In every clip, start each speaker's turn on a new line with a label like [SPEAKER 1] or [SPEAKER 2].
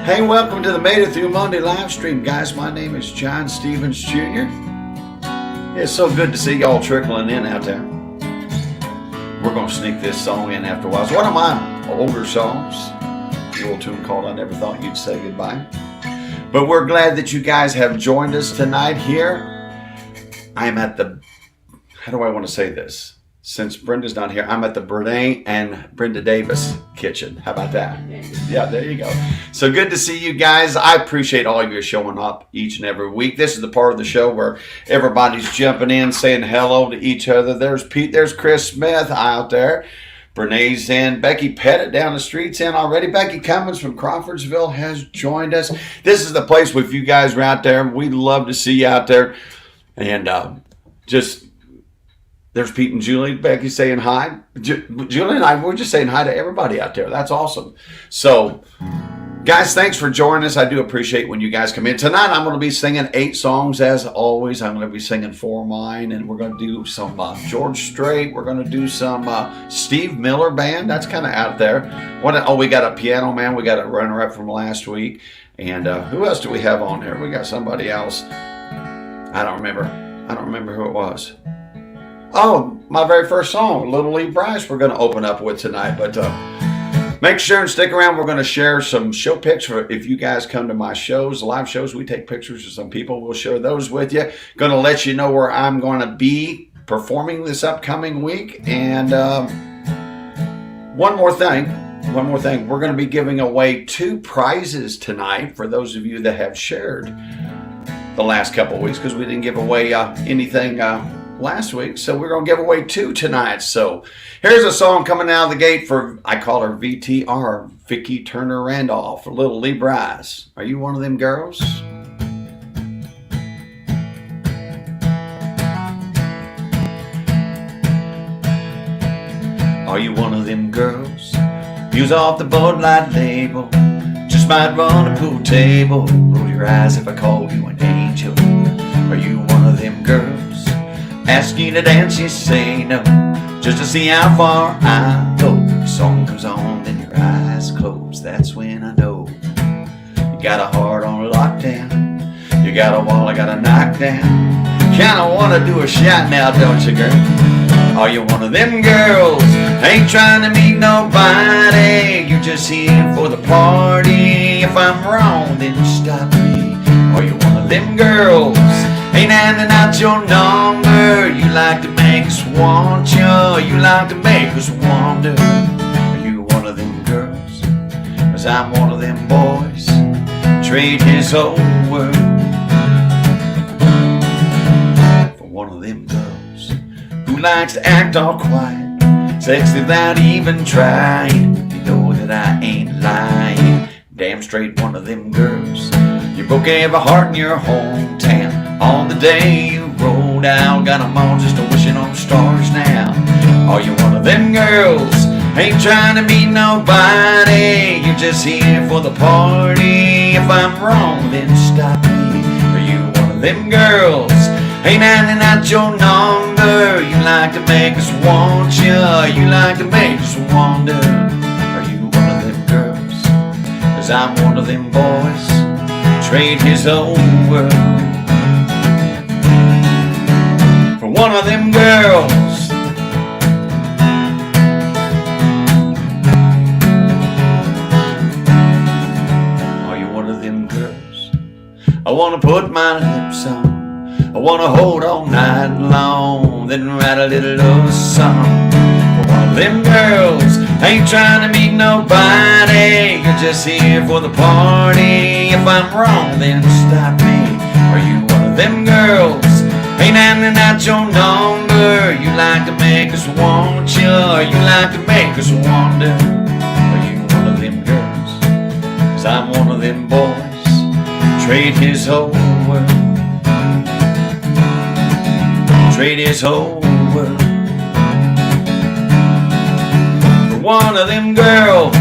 [SPEAKER 1] Hey, welcome to the Made It Through Monday live stream, guys. My name is John Stevens Jr. It's so good to see y'all trickling in out there. We're going to sneak this song in after a while. It's one of my older songs. The old tune called I Never Thought You'd Say Goodbye. But we're glad that you guys have joined us tonight here. I'm at the, how do I want to say this? Since Brenda's not here, I'm at the Brene and Brenda Davis kitchen. How about that? Yeah, there you go. So good to see you guys. I appreciate all of you showing up each and every week. This is the part of the show where everybody's jumping in, saying hello to each other. There's Pete, there's Chris Smith out there. Brene's in. Becky Pettit down the street's in already. Becky Cummins from Crawfordsville has joined us. This is the place with you guys are out there. We'd love to see you out there. And there's Pete and Julie. Becky saying hi. Julie and I, we're just saying hi to everybody out there. That's awesome. So, guys, thanks for joining us. I do appreciate when you guys come in. Tonight, I'm going to be singing 8 songs as always. I'm going to be singing 4 of mine, and we're going to do some George Strait. We're going to do some Steve Miller Band. That's kind of out there. We got a piano man. We got a runner-up from last week. And who else do we have on here? We got somebody else. I don't remember who it was. Oh, my very first song, Little Lee Bryce, we're going to open up with tonight. But make sure and stick around. We're going to share some show pics for if you guys come to my shows, live shows. We take pictures of some people. We'll share those with you. Going to let you know where I'm going to be performing this upcoming week. And one more thing. We're going to be giving away 2 prizes tonight for those of you that have shared the last couple of weeks, because we didn't give away anything last week, so we're going to give away 2 tonight. So here's a song coming out of the gate for, I call her VTR, Vicki Turner Randolph, for Little Lee Bryce. Are you one of them girls? Are you one of them girls? Use off the Bud Light label, just might run a pool table. Roll your eyes if I call you an angel. Are you one of them girls? Ask you to dance, you say no, just to see how far I go. The song comes on, then your eyes close. That's when I know you got a heart on lockdown. You got a wall I gotta knock down. Kinda wanna do a shot now, don't you, girl? Are you one of them girls? Ain't trying to meet nobody. You're just here for the party. If I'm wrong, then stop me. Are you one of them girls? Ain't handing out your number. You like to make us want you. You like to make us wonder. Are you one of them girls? 'Cause I'm one of them boys. Trade his whole world for one of them girls who likes to act all quiet, sex without even trying. You know that I ain't lying. Damn straight one of them girls. You broke every heart in your hometown on the day you rolled out. Got 'em all just wishing on the stars now. Are you one of them girls? Ain't trying to meet nobody. You're just here for the party. If I'm wrong, then stop me. Are you one of them girls? Ain't handing out your number. You like to make us want you. You like to make us wonder. Are you one of them girls? 'Cause I'm one of them boys. Trade his whole world for one of them girls. Are you one of them girls? I wanna put my lips on, I wanna hold all night long, then write a little love song for one of them girls. Ain't trying to meet nobody. You're just here for the party. If I'm wrong, then stop me. Are you one of them girls? Ain't handing out your number. You like to make us want you. You like to make us wonder. Are you one of them girls? 'Cause I'm one of them boys. Trade his whole world. Trade his whole world for one of them girls.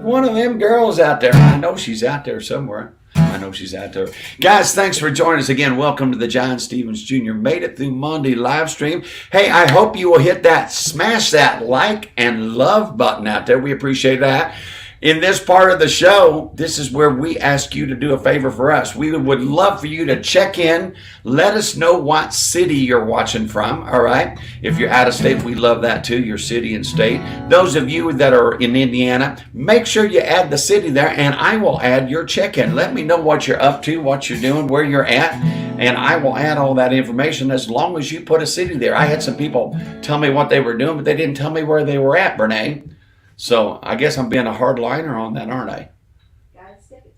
[SPEAKER 1] One of them girls out there. I know she's out there somewhere. I know she's out there. Guys, thanks for joining us again. Welcome to the John Stevens Jr. Made It Through Monday live stream. Hey, I hope you will hit that, smash that like and love button out there. We appreciate that. In this part of the show, this is where we ask you to do a favor for us. We would love for you to check in. Let us know what city you're watching from, all right? If you're out of state, we love that too, your city and state. Those of you that are in Indiana, make sure you add the city there, and I will add your check-in. Let me know what you're up to, what you're doing, where you're at, and I will add all that information as long as you put a city there. I had some people tell me what they were doing, but they didn't tell me where they were at, Brene. So I guess I'm being a hard liner on that, aren't I?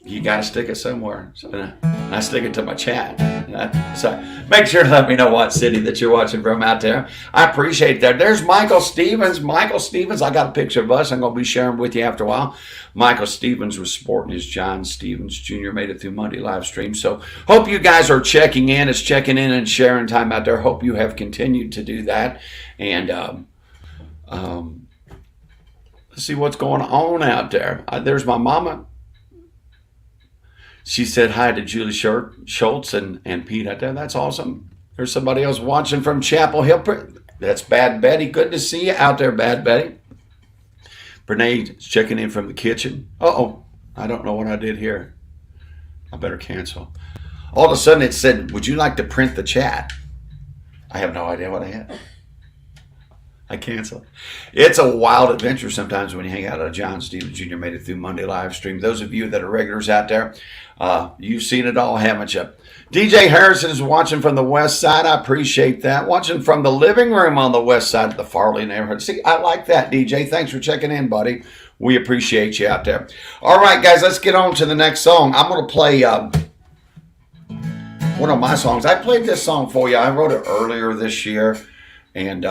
[SPEAKER 1] You got to stick it somewhere. So I stick it to my chat. So make sure to let me know what city that you're watching from out there. I appreciate that. There's Michael Stevens. Michael Stevens, I got a picture of us. I'm going to be sharing with you after a while. Michael Stevens was sporting his John Stevens Jr. Made It Through Monday live stream. So hope you guys are checking in. It's checking in and sharing time out there. Hope you have continued to do that. And let's see what's going on out there. There's my mama. She said hi to Julie Schultz and Pete out there. That's awesome. There's somebody else watching from Chapel Hill. That's Bad Betty. Good to see you out there, Bad Betty. Brene's checking in from the kitchen. Uh-oh. I don't know what I did here. I better cancel. All of a sudden it said, would you like to print the chat? I have no idea what I had. I cancel. It's a wild adventure sometimes when you hang out at a John Stevens Jr. Made It Through Monday live stream. Those of you that are regulars out there, you've seen it all, haven't you? DJ Harrison is watching from the west side. I appreciate that. Watching from the living room on the west side of the Farley neighborhood. See, I like that, DJ. Thanks for checking in, buddy. We appreciate you out there. All right, guys, let's get on to the next song. I'm going to play one of my songs. I played this song for you. I wrote it earlier this year, and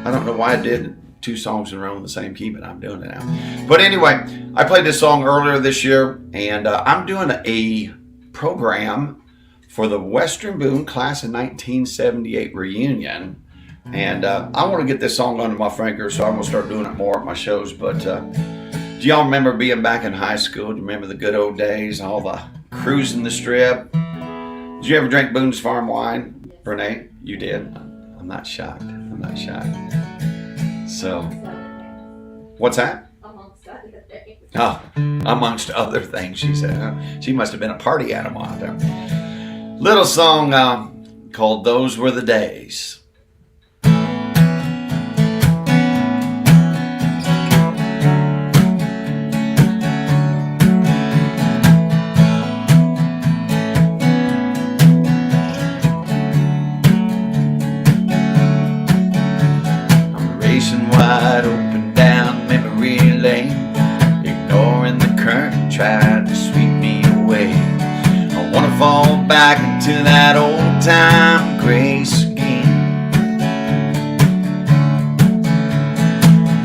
[SPEAKER 1] I don't know why I did 2 songs in a row in the same key, but I'm doing it now. But anyway, I played this song earlier this year, and I'm doing a program for the Western Boone Class of 1978 reunion. And I want to get this song under my finger, so I'm going to start doing it more at my shows. But do y'all remember being back in high school? Do you remember the good old days, all the cruising the strip? Did you ever drink Boone's Farm wine? Brene, you did? I'm not shocked. I'm not shocked. So, what's that?
[SPEAKER 2] Amongst other things.
[SPEAKER 1] Oh, amongst other things, she said. Huh? She must have been a party animal out there. Little song called Those Were the Days. Wide open down memory lane, ignoring the current tried to sweep me away. I want to fall back into that old time grace again.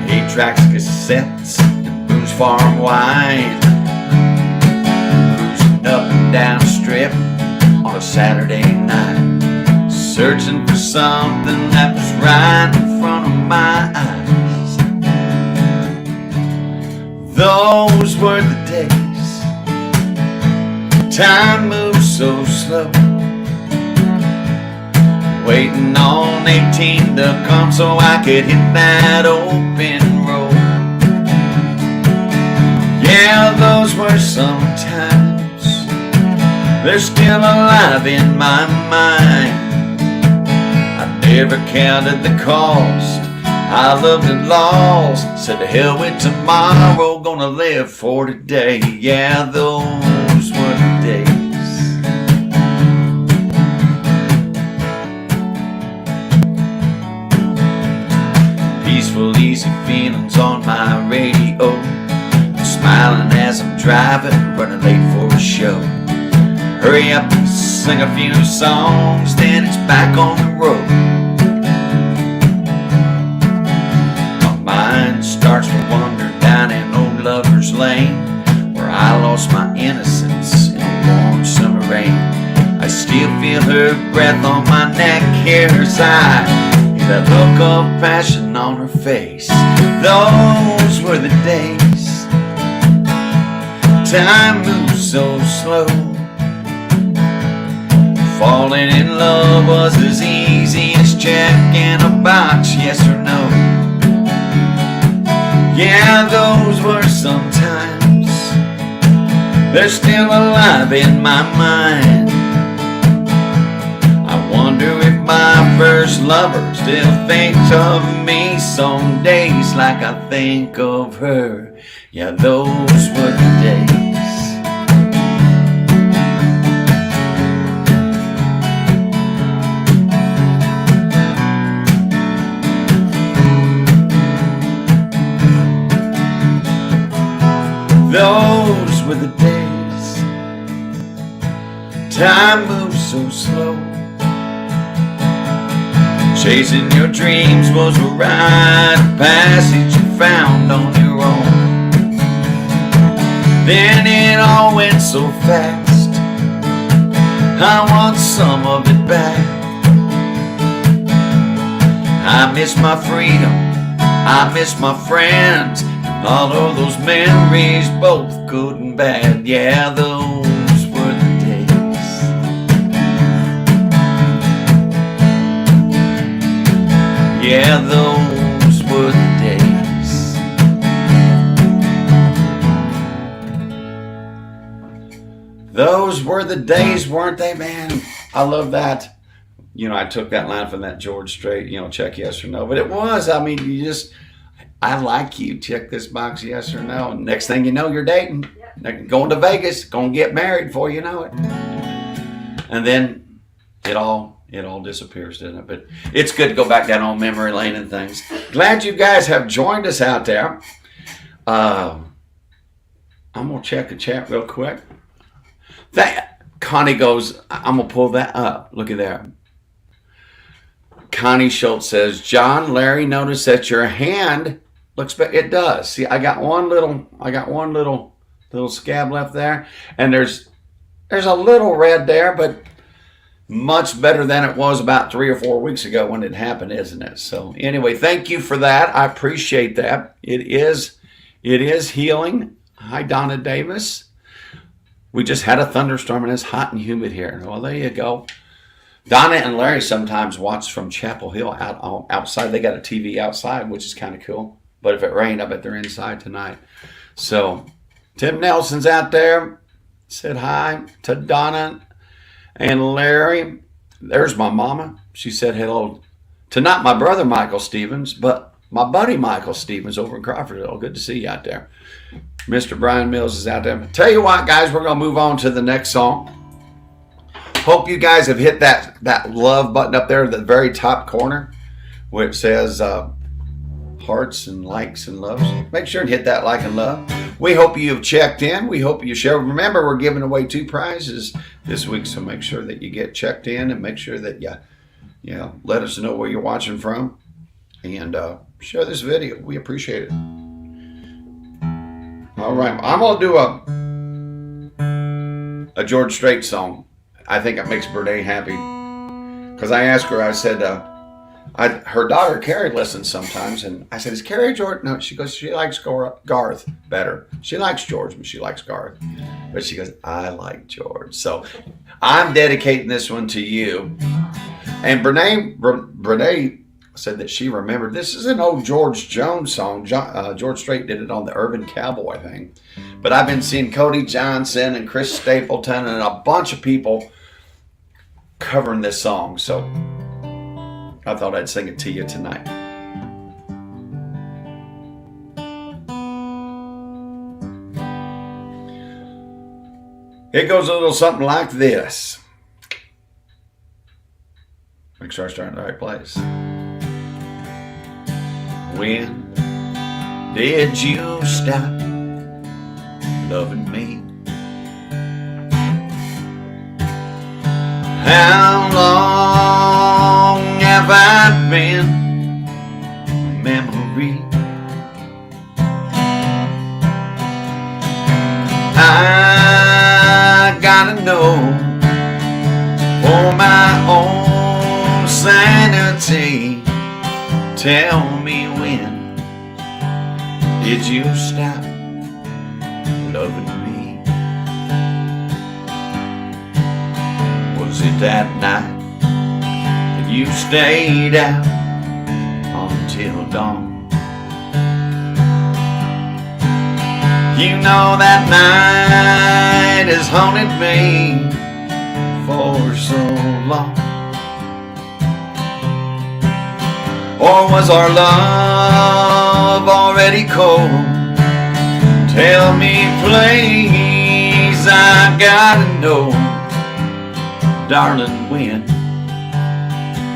[SPEAKER 1] 8 tracks, cassettes, and Boone's Farm wine, cruising up and down the strip on a Saturday night, searching for something that was right in front of my eyes. Those were the days. Time moves so slow, waiting on 18 to come so I could hit that open road. Yeah, those were some times. They're still alive in my mind. Never counted the cost. I loved it lost. Said to hell with tomorrow, gonna live for today. Yeah, those were the days. Peaceful, easy feelings on my radio. I'm smiling as I'm driving, running late for a show. Hurry up and sing a few songs, then it's back on the road. Starts to wander down an old lover's lane, where I lost my innocence in a warm summer rain. I still feel her breath on my neck, hear her sigh, hear that look of passion on her face. Those were the days. Time moves so slow. Falling in love was as easy as checking a box, yes or no. Yeah, those were some times. They're still alive in my mind. I wonder if my first lover still thinks of me some days like I think of her. Yeah, those were the days. Those were the days. Time moves so slow. Chasing your dreams was a rite of passage you found on your own. Then it all went so fast. I want some of it back. I miss my freedom, I miss my friends, all of those memories, both good and bad. Yeah, those were the days. Yeah, those were the days. Those were the days, weren't they, man? I love that. You know, I took that line from that George Strait, you know, check yes or no. But it was, I mean, you just, I like you, check this box, yes or no. And next thing you know, you're dating. Going to Vegas, going to get married before you know it. And then it all disappears, doesn't it? But it's good to go back down on memory lane and things. Glad you guys have joined us out there. I'm going to check the chat real quick. Connie goes, I'm going to pull that up. Look at that. Connie Schultz says, John, Larry noticed that your hand looks better. It does. See, I got one little scab left there, and there's a little red there, but much better than it was about 3 or 4 weeks ago when it happened, isn't it? So anyway, thank you for that. I appreciate that. It is healing. Hi, Donna Davis. We just had a thunderstorm and it's hot and humid here. Well, there you go. Donna and Larry sometimes watch from Chapel Hill outside. They got a TV outside, which is kind of cool. But if it rained, I bet they're inside tonight. So Tim Nelson's out there. Said hi to Donna and Larry. There's my mama. She said hello to not my brother Michael Stevens, but my buddy Michael Stevens over in Crawfordville. Good to see you out there. Mr. Brian Mills is out there. Tell you what, guys, we're going to move on to the next song. Hope you guys have hit that love button up there at the very top corner where it says hearts and likes and loves. Make sure and hit that like and love. We hope you have checked in. We hope you share. Remember, we're giving away 2 prizes this week, so make sure that you get checked in and make sure that you let us know where you're watching from and share this video. We appreciate it. All right, I'm going to do a George Strait song. I think it makes Bernay happy. Because I asked her, I said, her daughter Carrie listens sometimes, and I said, is Carrie George? No, she goes, she likes Garth better. She likes George, but she likes Garth. But she goes, I like George. So I'm dedicating this one to you. And Bernay said that she remembered, this is an old George Jones song. George Strait did it on the Urban Cowboy thing. But I've been seeing Cody Johnson and Chris Stapleton and a bunch of people covering this song. So I thought I'd sing it to you tonight. It goes a little something like this. Make sure I start in the right place. When did you stop loving me? How long have I been a memory? I gotta know for my own sanity. Tell me, when did you stop loving me? Was it that night that you stayed out until dawn? You know that night has haunted me for so long. Or was our love already cold? Tell me please, I gotta know. Darling, when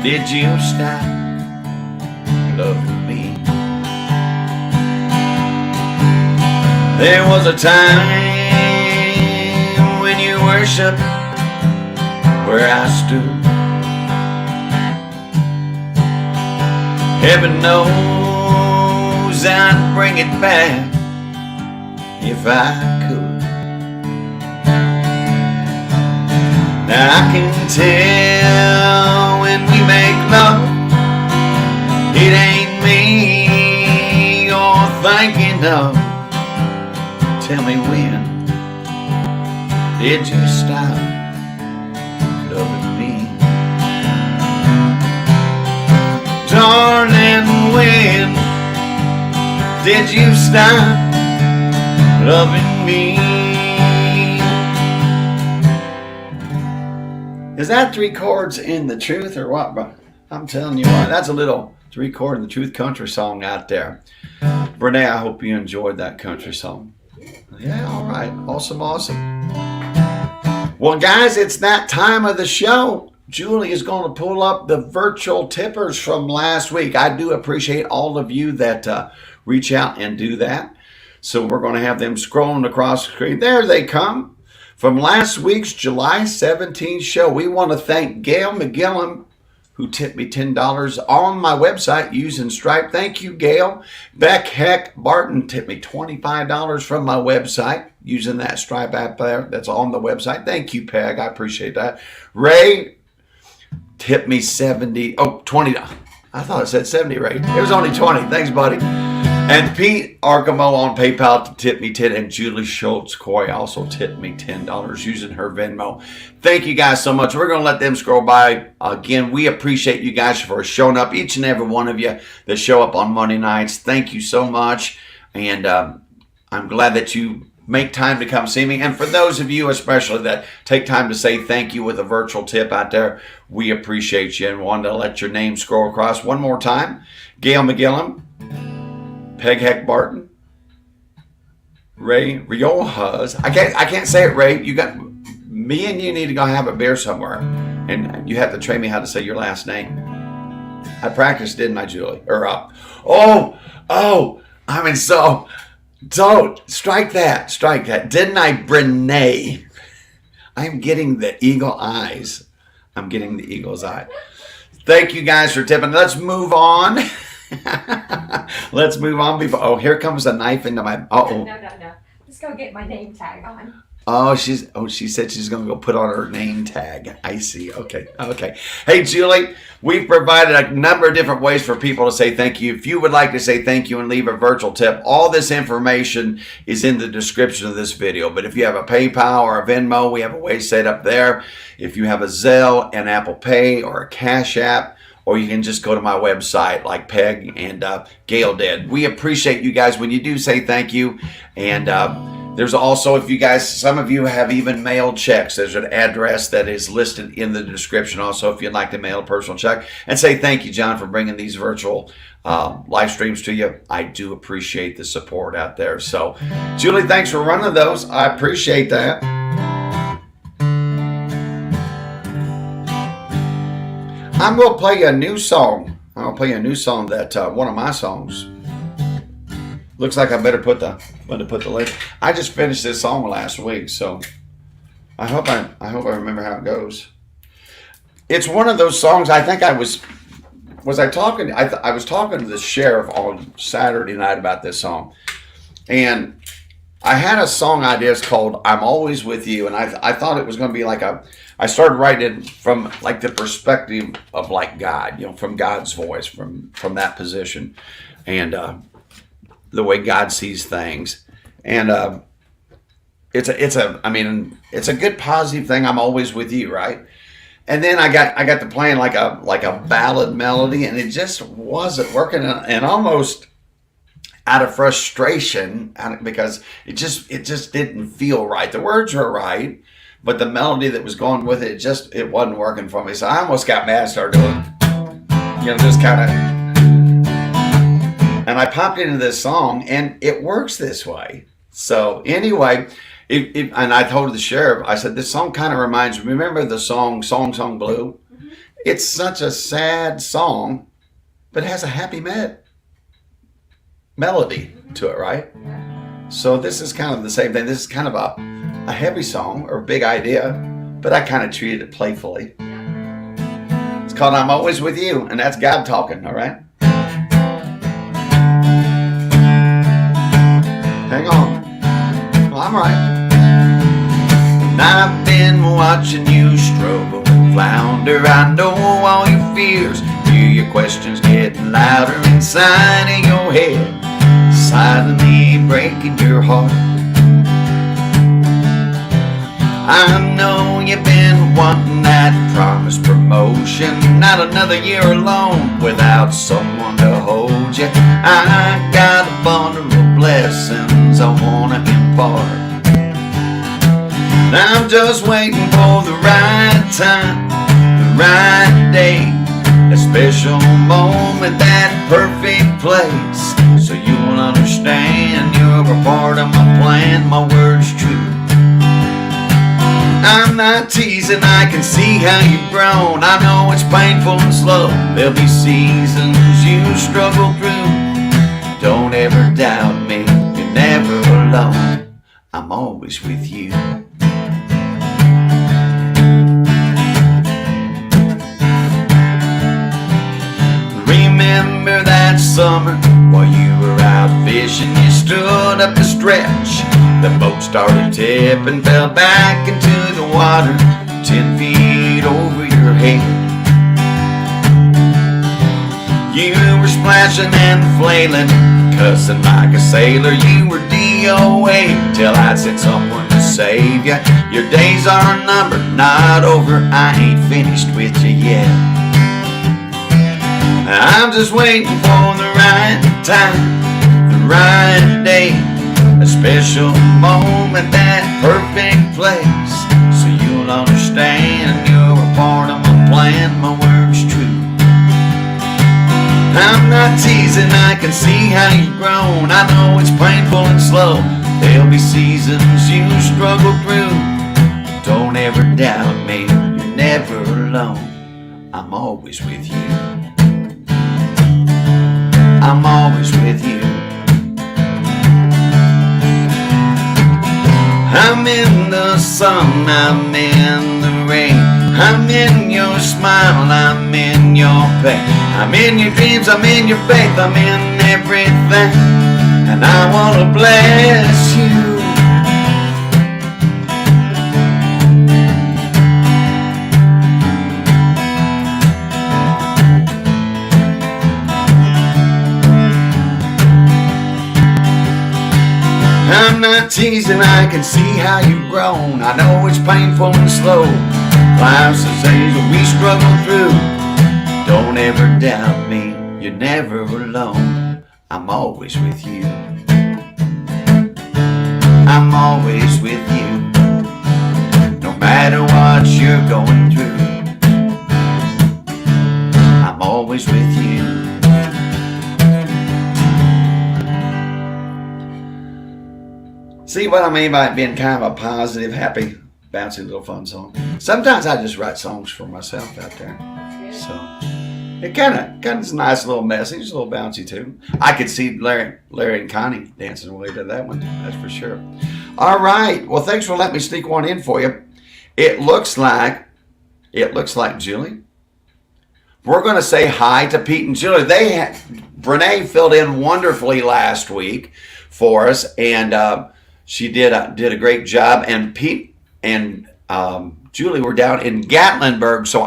[SPEAKER 1] did you stop loving me? There was a time when you worshiped where I stood. Heaven knows I'd bring it back if I could. Now I can tell when we make love, it ain't me you're thinking of. Tell me when did you stop loving me? Darling, when did you stop loving me? Is that 3 chords in the truth or what, bro? I'm telling you what, that's a little 3 chord in the truth country song out there. Renee, I hope you enjoyed that country song. Yeah, all right. Awesome, awesome. Well, guys, it's that time of the show. Julie is going to pull up the virtual tippers from last week. I do appreciate all of you that reach out and do that. So we're going to have them scrolling across the screen. There they come. From last week's July 17th show, we want to thank Gail McGillum, who tipped me $10 on my website using Stripe. Thank you, Gail. Beck Heck Barton tipped me $25 from my website using that Stripe app there that's on the website. Thank you, Peg. I appreciate that. Ray tipped me $20. I thought it said 70, Ray. It was only 20. Thanks, buddy. And Pete Arkamo on PayPal tipped me 10, and Julie Schultz Coy also tipped me $10 using her Venmo. Thank you guys so much. We're going to let them scroll by. Again, we appreciate you guys for showing up, each and every one of you that show up on Monday nights. Thank you so much, and I'm glad that you make time to come see me. And for those of you especially that take time to say thank you with a virtual tip out there, we appreciate you and wanted to let your name scroll across one more time. Gail McGillum, Peg Heck Barton, Ray Riojas. I can't say it, Ray. You got me and you need to go have a beer somewhere, and you have to train me how to say your last name. I practiced, didn't I, Julie? I mean, so don't strike that. Didn't I, Brene? I am getting the eagle eyes. I'm getting the eagle's eye. Thank you guys for tipping. Let's move on. Let's move on before. Here comes a knife into my.
[SPEAKER 2] No. Let's go get my name tag on.
[SPEAKER 1] She said she's going to go put on her name tag. I see. Okay. Hey, Julie, we've provided a number of different ways for people to say thank you. If you would like to say thank you and leave a virtual tip, all this information is in the description of this video. But if you have a PayPal or a Venmo, we have a way set up there. If you have a Zelle, an Apple Pay, or a Cash App, or you can just go to my website like Peg and Gail did. We appreciate you guys when you do say thank you. And there's also, if you guys, some of you have even mailed checks. There's an address that is listed in the description also if you'd like to mail a personal check. And say thank you, John, for bringing these virtual live streams to you. I do appreciate the support out there. So, Julie, thanks for running those. I appreciate that. I'm going to play you a new song. I'm going to play you a new song that one of my songs. Looks like I better put the link. I just finished this song last week, so I hope I remember how it goes. It's one of those songs. I think I was talking to the sheriff on Saturday night about this song, and I had a song idea. It's called "I'm Always With You," and I thought it was going to be like I started writing it from like the perspective of like God, from God's voice, from that position, and the way God sees things, and it's a good positive thing. I'm always with you, right? And then I got to playing like a ballad melody, and it just wasn't working, and almost out of frustration because it just didn't feel right. The words were right, but the melody that was going with it it wasn't working for me. So I almost got mad and started doing, just kind of. And I popped into this song, and it works this way. So anyway. And I told the sheriff, I said, this song kind of reminds me, remember the song Blue? Mm-hmm. It's such a sad song, but it has a happy melody to it, right?
[SPEAKER 2] Yeah.
[SPEAKER 1] So this is kind of the same thing. This is kind of a heavy song or a big idea, but I kind of treated it playfully. It's called I'm Always With You, and that's God talking, all right? Hang on. Well, I'm right. I've been watching you struggle and flounder. I know all your fears, hear your questions getting louder inside of your head, silently breaking your heart. I know you've been wanting that promised promotion, not another year alone without someone to hold you. I got a bundle of blessings I wanna impart. I'm just waiting for the right time, the right day, a special moment, that perfect place, so you'll understand you're a part of my plan, my word's true. I'm not teasing, I can see how you've grown. I know it's painful and slow, there'll be seasons you struggle through. Don't ever doubt me, you're never alone, I'm always with you. Remember that summer while you were out fishing, you stood up to stretch. The boat started tipping, fell back into the water 10 feet over your head. You were splashing and flailing, cussing like a sailor. You were DOA till I sent someone to save you. Your days are numbered, not over, I ain't finished with you yet. I'm just waiting for the right time, the right day, a special moment, that perfect place, so you'll understand you're a part of my plan, my word's true. I'm not teasing, I can see how you've grown. I know it's painful and slow, there'll be seasons you struggle through. Don't ever doubt me, you're never alone, I'm always with you. I'm always with you. I'm in the sun, I'm in the rain, I'm in your smile, I'm in your pain, I'm in your dreams, I'm in your faith, I'm in everything, and I want to bless you. I'm not teasing, I can see how you've grown. I know it's painful and slow, life's the things that we struggle through. Don't ever doubt me, you're never alone, I'm always with you. I'm always with you, no matter what you're going through. I'm always with you. See what I mean by it being kind of a positive, happy, bouncy little fun song? Sometimes I just write songs for myself out there. So it kind of is a nice little message, a little bouncy too. I could see Larry and Connie dancing away to that one, that's for sure. All right, well, thanks for letting me sneak one in for you. It looks like Julie. We're going to say hi to Pete and Julie. Brene filled in wonderfully last week for us, and she did a great job. And Pete and Julie were down in Gatlinburg, so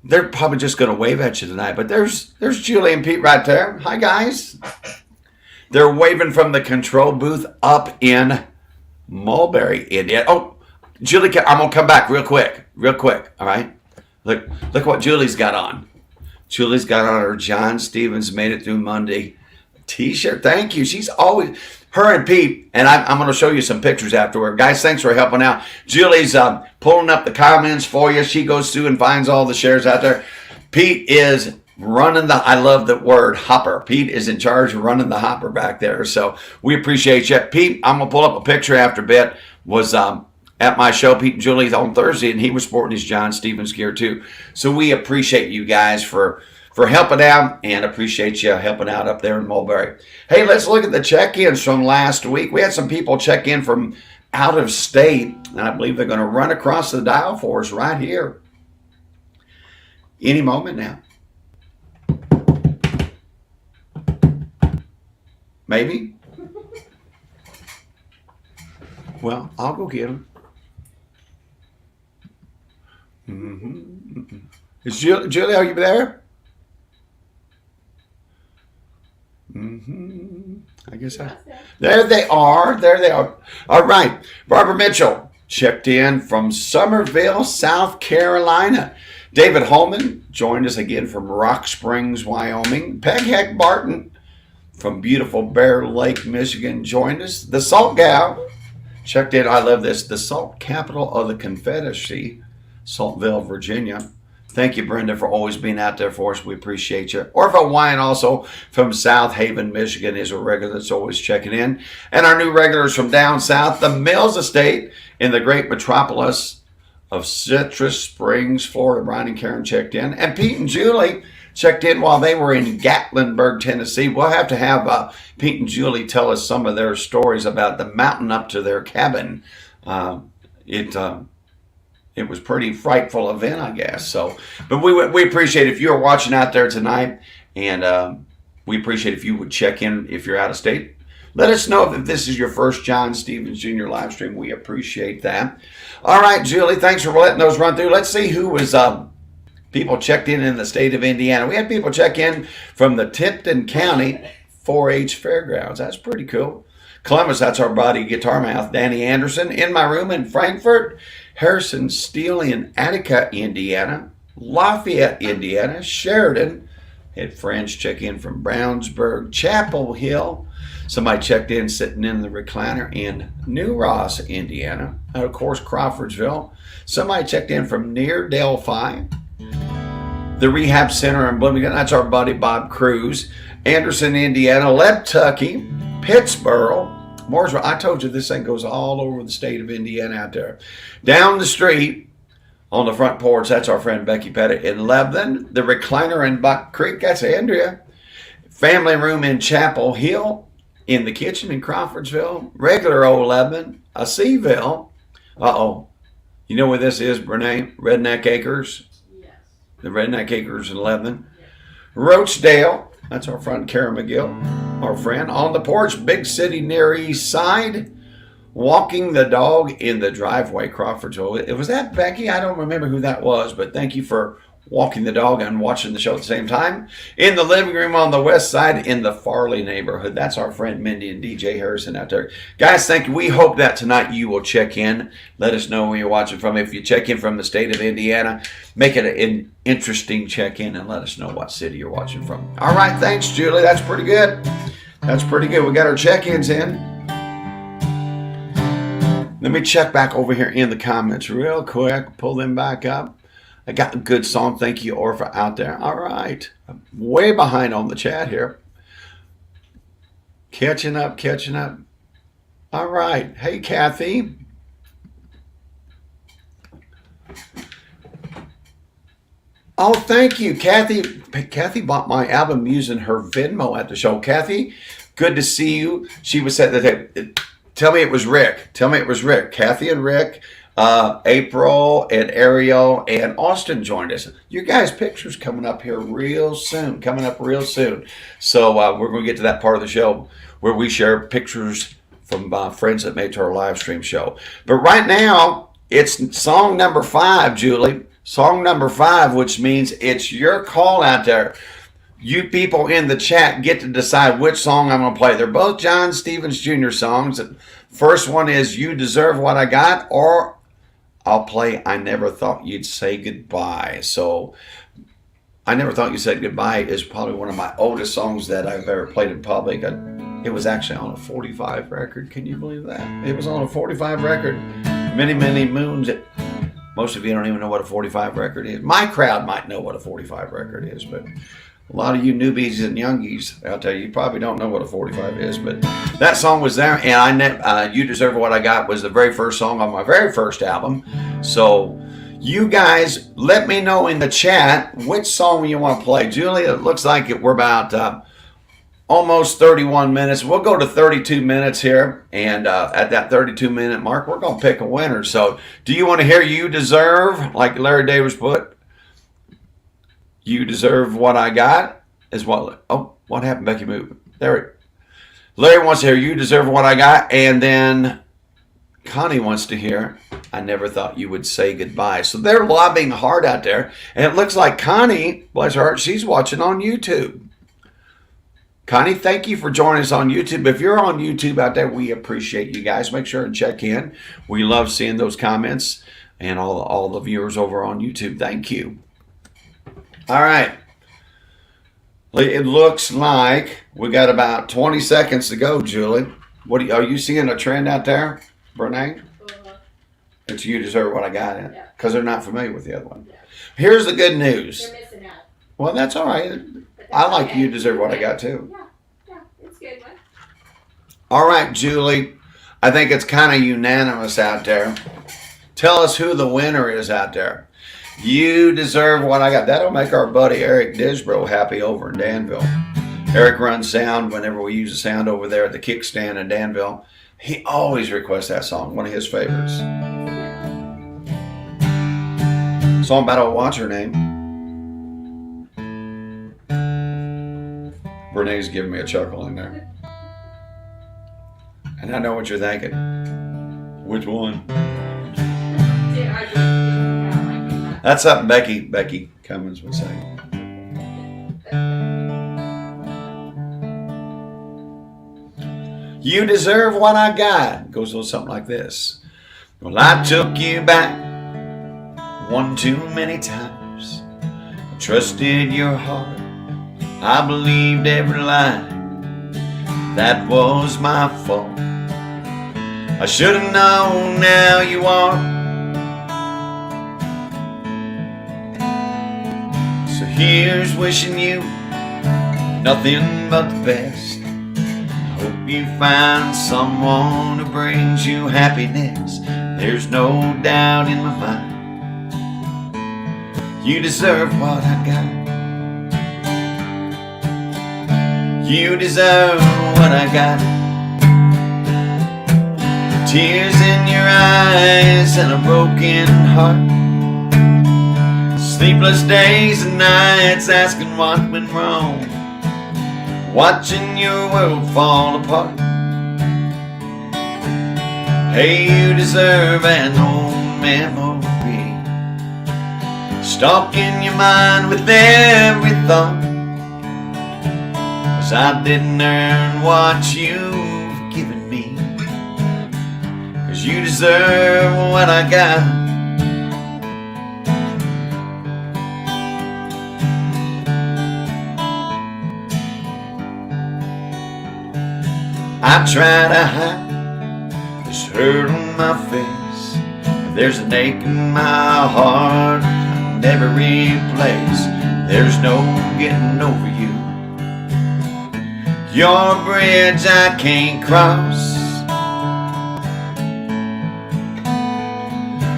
[SPEAKER 1] they're probably just going to wave at you tonight. But there's Julie and Pete right there. Hi, guys. They're waving from the control booth up in Mulberry, Indiana. Oh, Julie, I'm going to come back real quick. All right. Look what Julie's got on. Julie's got on her John Stevens Made It Through Monday t-shirt. Thank you. She's always, her and Pete, and I'm going to show you some pictures afterward. Guys, thanks for helping out. Julie's pulling up the comments for you. She goes through and finds all the shares out there. Pete is running I love the word hopper. Pete is in charge of running the hopper back there. So we appreciate you. Pete, I'm going to pull up a picture after a bit, was at my show, Pete and Julie, on Thursday, and he was sporting his John Stevens gear too. So we appreciate you guys for helping out, and appreciate you helping out up there in Mulberry. Hey, let's look at the check-ins from last week. We had some people check in from out of state, and I believe they're going to run across the dial for us right here any moment now. Maybe? Well, I'll go get them. Is Julie, are you there? I guess there they are. There they are. All right. Barbara Mitchell checked in from Summerville, South Carolina. David Holman joined us again from Rock Springs, Wyoming. Peg Heck Barton from beautiful Bear Lake, Michigan joined us. The Salt Gal checked in. I love this. The Salt capital of the Confederacy, Saltville, Virginia. Thank you, Brenda, for always being out there for us. We appreciate you. Orville Wine also from South Haven, Michigan is a regular that's always checking in. And our new regulars from down south, the Mills Estate in the great metropolis of Citrus Springs, Florida. Brian and Karen checked in. And Pete and Julie checked in while they were in Gatlinburg, Tennessee. We'll have to have Pete and Julie tell us some of their stories about the mountain up to their cabin. It was pretty frightful event, I guess. So, but we appreciate if you're watching out there tonight, and we appreciate if you would check in if you're out of state. Let us know if this is your first John Stevens Jr. live stream. We appreciate that. All right, Julie, thanks for letting those run through. Let's see who was people checked in the state of Indiana. We had people check in from the Tipton County 4-H Fairgrounds. That's pretty cool. Columbus, that's our buddy Guitar Mouth, Danny Anderson. In my room in Frankfurt, Harrison Steele in Attica, Indiana. Lafayette, Indiana. Sheridan. Had friends check in from Brownsburg, Chapel Hill. Somebody checked in sitting in the recliner in New Ross, Indiana. And of course, Crawfordsville. Somebody checked in from near Delphi. The Rehab Center in Bloomington. That's our buddy Bob Cruz. Anderson, Indiana. Lebtucky. Pittsburgh. Mooresville. I told you this thing goes all over the state of Indiana out there. Down the street on the front porch, that's our friend Becky Pettit in Lebanon. The recliner in Buck Creek, that's Andrea. Family room in Chapel Hill. In the kitchen in Crawfordsville. Regular old Lebanon. Seaville. Uh-oh. You know where this is, Renee? Redneck Acres? Yes. The Redneck Acres in Lebanon. Yes. Roachdale. That's our friend Karen McGill, our friend. On the porch, big city near East Side. Walking the dog in the driveway, Crawfordsville. Was that Becky? I don't remember who that was, but thank you for walking the dog and watching the show at the same time. In the living room on the west side in the Farley neighborhood. That's our friend Mindy and DJ Harrison out there. Guys, thank you. We hope that tonight you will check in. Let us know where you're watching from. If you check in from the state of Indiana, make it an interesting check-in and let us know what city you're watching from. All right, thanks, Julie. That's pretty good. That's pretty good. We got our check-ins in. Let me check back over here in the comments real quick. Pull them back up. I got a good song. Thank you, Orpha, out there. All right. I'm way behind on the chat here. Catching up. All right. Hey, Kathy. Oh, thank you, Kathy. Kathy bought my album using her Venmo at the show. Kathy, good to see you. She was said that. Tell me it was Rick. Kathy and Rick. April and Ariel and Austin joined us. You guys' pictures coming up here real soon. So we're going to get to that part of the show where we share pictures from friends that made to our live stream show. But right now, it's song number 5, Julie. Song number 5, which means it's your call out there. You people in the chat get to decide which song I'm going to play. They're both John Stevens Jr. songs. First one is You Deserve What I Got, or I'll play I Never Thought You'd Say Goodbye. So I Never Thought You Said Goodbye is probably one of my oldest songs that I've ever played in public. It was actually on a 45 record. Can you believe that? It was on a 45 record. Many, many moons. Most of you don't even know what a 45 record is. My crowd might know what a 45 record is, but a lot of you newbies and youngies out there, you probably don't know what a 45 is. But that song was there, and You Deserve What I Got was the very first song on my very first album. So you guys, let me know in the chat which song you want to play. Julie, it looks like we're about almost 31 minutes. We'll go to 32 minutes here, and at that 32-minute mark, we're going to pick a winner. So do you want to hear You Deserve, like Larry Davis put? You Deserve What I Got is what? Oh, what happened? Becky moved. There. Larry wants to hear You Deserve What I Got, and then Connie wants to hear I Never Thought You Would Say Goodbye. So they're lobbying hard out there, and it looks like Connie, bless her heart, she's watching on YouTube. Connie, thank you for joining us on YouTube. If you're on YouTube out there, we appreciate you guys. Make sure and check in. We love seeing those comments and all the viewers over on YouTube. Thank you. All right. It looks like we got about 20 seconds to go, Julie. Are you seeing a trend out there, Brene? It's You Deserve What I Got in. Because they're not familiar with the other one. Yeah. Here's the good news.
[SPEAKER 2] They're missing out.
[SPEAKER 1] Well, that's all right. I like okay. You Deserve What I Got too.
[SPEAKER 2] Yeah, it's a good one.
[SPEAKER 1] All right, Julie. I think it's kind of unanimous out there. Tell us who the winner is out there. You Deserve What I Got. That'll make our buddy Eric Disbro happy over in Danville. Eric runs sound whenever we use the sound over there at the kickstand in Danville. He always requests that song, one of his favorites. Song about what's her name? Renee's giving me a chuckle in there. And I know what you're thinking. Which one? That's something Becky Cummins would say. You deserve what I got. Goes a little something like this. Well, I took you back one too many times. I trusted your heart. I believed every line. That was my fault. I should have known, now you are. So here's wishing you nothing but the best. I hope you find someone who brings you happiness. There's no doubt in my mind. You deserve what I got. You deserve what I got. Tears in your eyes and a broken heart. Sleepless days and nights asking what went wrong. Watching your world fall apart. Hey, you deserve an old memory, stalking your mind with every thought. I didn't earn what you've given me. 'Cause you deserve what I got. I try to hide this hurt on my face. There's an ache in my heart I never replace. There's no getting over you. You're a bridge I can't cross.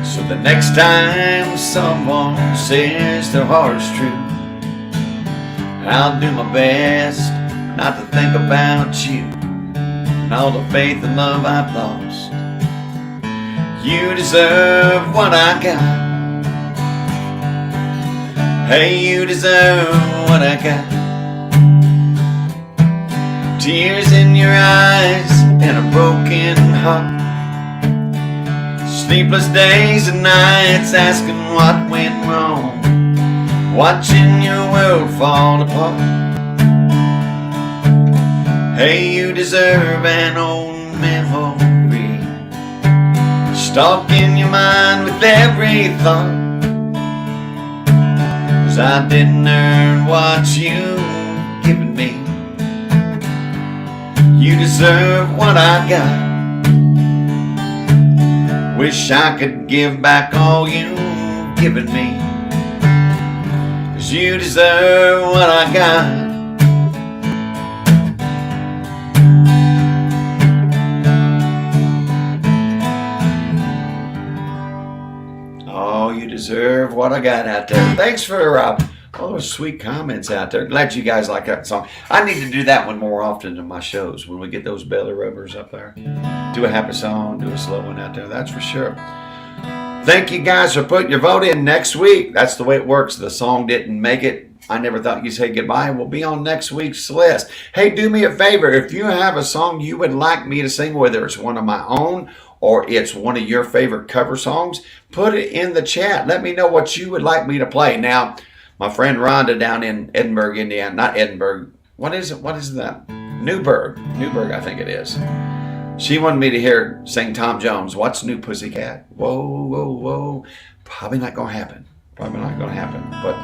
[SPEAKER 1] So the next time someone says their heart's true, I'll do my best not to think about you and all the faith and love I've lost. You deserve what I got. Hey, you deserve what I got. Tears in your eyes and a broken heart. Sleepless days and nights asking what went wrong. Watching your world fall apart. Hey, you deserve an old memory, stalking your mind with every thought. 'Cause I didn't earn what you given me. You deserve what I got. Wish I could give back all you've given me. 'Cause you deserve what I got. Oh, you deserve what I got out there. Thanks for all those sweet comments out there. Glad you guys like that song. I need to do that one more often in my shows when we get those belly rubbers up there. Do a happy song, do a slow one out there, that's for sure. Thank you guys for putting your vote in next week. That's the way it works. The song didn't make it. I never thought you'd say goodbye. We'll be on next week's list. Hey, do me a favor. If you have a song you would like me to sing, whether it's one of my own or it's one of your favorite cover songs, put it in the chat. Let me know what you would like me to play. Now, my friend Rhonda down in Edinburgh, Indiana, not Edinburgh, what is it? What is that? Newburgh, I think it is. She wanted me to sing Tom Jones, What's New Pussycat? Whoa, whoa, whoa. Probably not going to happen. Probably not going to happen. But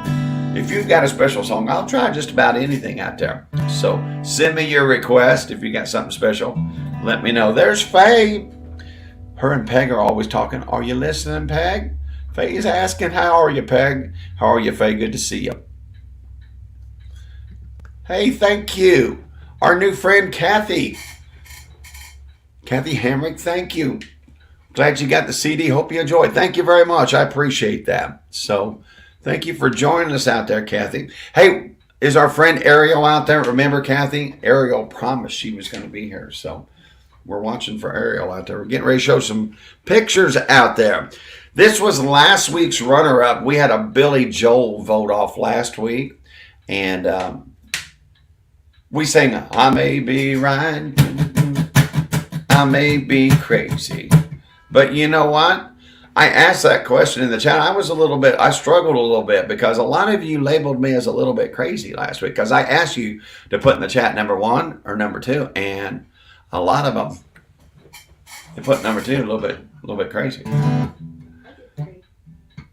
[SPEAKER 1] if you've got a special song, I'll try just about anything out there. So send me your request if you got something special. Let me know. There's Faye. Her and Peg are always talking. Are you listening, Peg? Faye's asking, how are you, Peg? How are you, Faye? Good to see you. Hey, thank you. Our new friend, Kathy. Kathy Hamrick, thank you. Glad you got the CD. Hope you enjoyed. Thank you very much. I appreciate that. So thank you for joining us out there, Kathy. Hey, is our friend Ariel out there? Remember, Kathy? Ariel promised she was going to be here. So we're watching for Ariel out there. We're getting ready to show some pictures out there. This was last week's runner-up. We had a Billy Joel vote off last week. And we sang, I may be right, I may be crazy. But you know what? I asked that question in the chat. I struggled a little bit because a lot of you labeled me as a little bit crazy last week because I asked you to put in the chat number 1 or number 2. And a lot of them, they put number 2 a little bit crazy.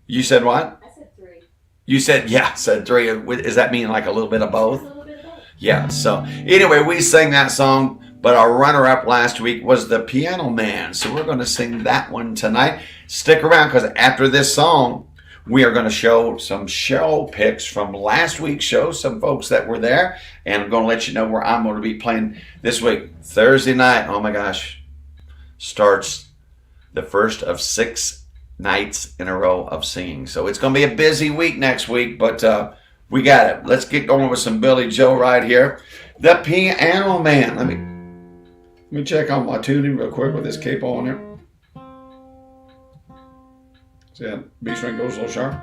[SPEAKER 1] You said what?
[SPEAKER 2] I said 3.
[SPEAKER 1] You said, yeah, said 3. Does that mean like a little bit of both?
[SPEAKER 2] A little bit of both.
[SPEAKER 1] Yeah, so anyway, we sang that song, but our runner-up last week was The Piano Man. So we're going to sing that one tonight. Stick around because after this song, we are going to show some show pics from last week's show, some folks that were there, and I'm going to let you know where I'm going to be playing this week. Thursday night, oh my gosh, starts the first of 6 nights in a row of singing. So it's going to be a busy week next week, but we got it. Let's get going with some Billy Joel right here. The Piano Man. Let me check on my tuning real quick with this capo on here. See that B string goes a little sharp.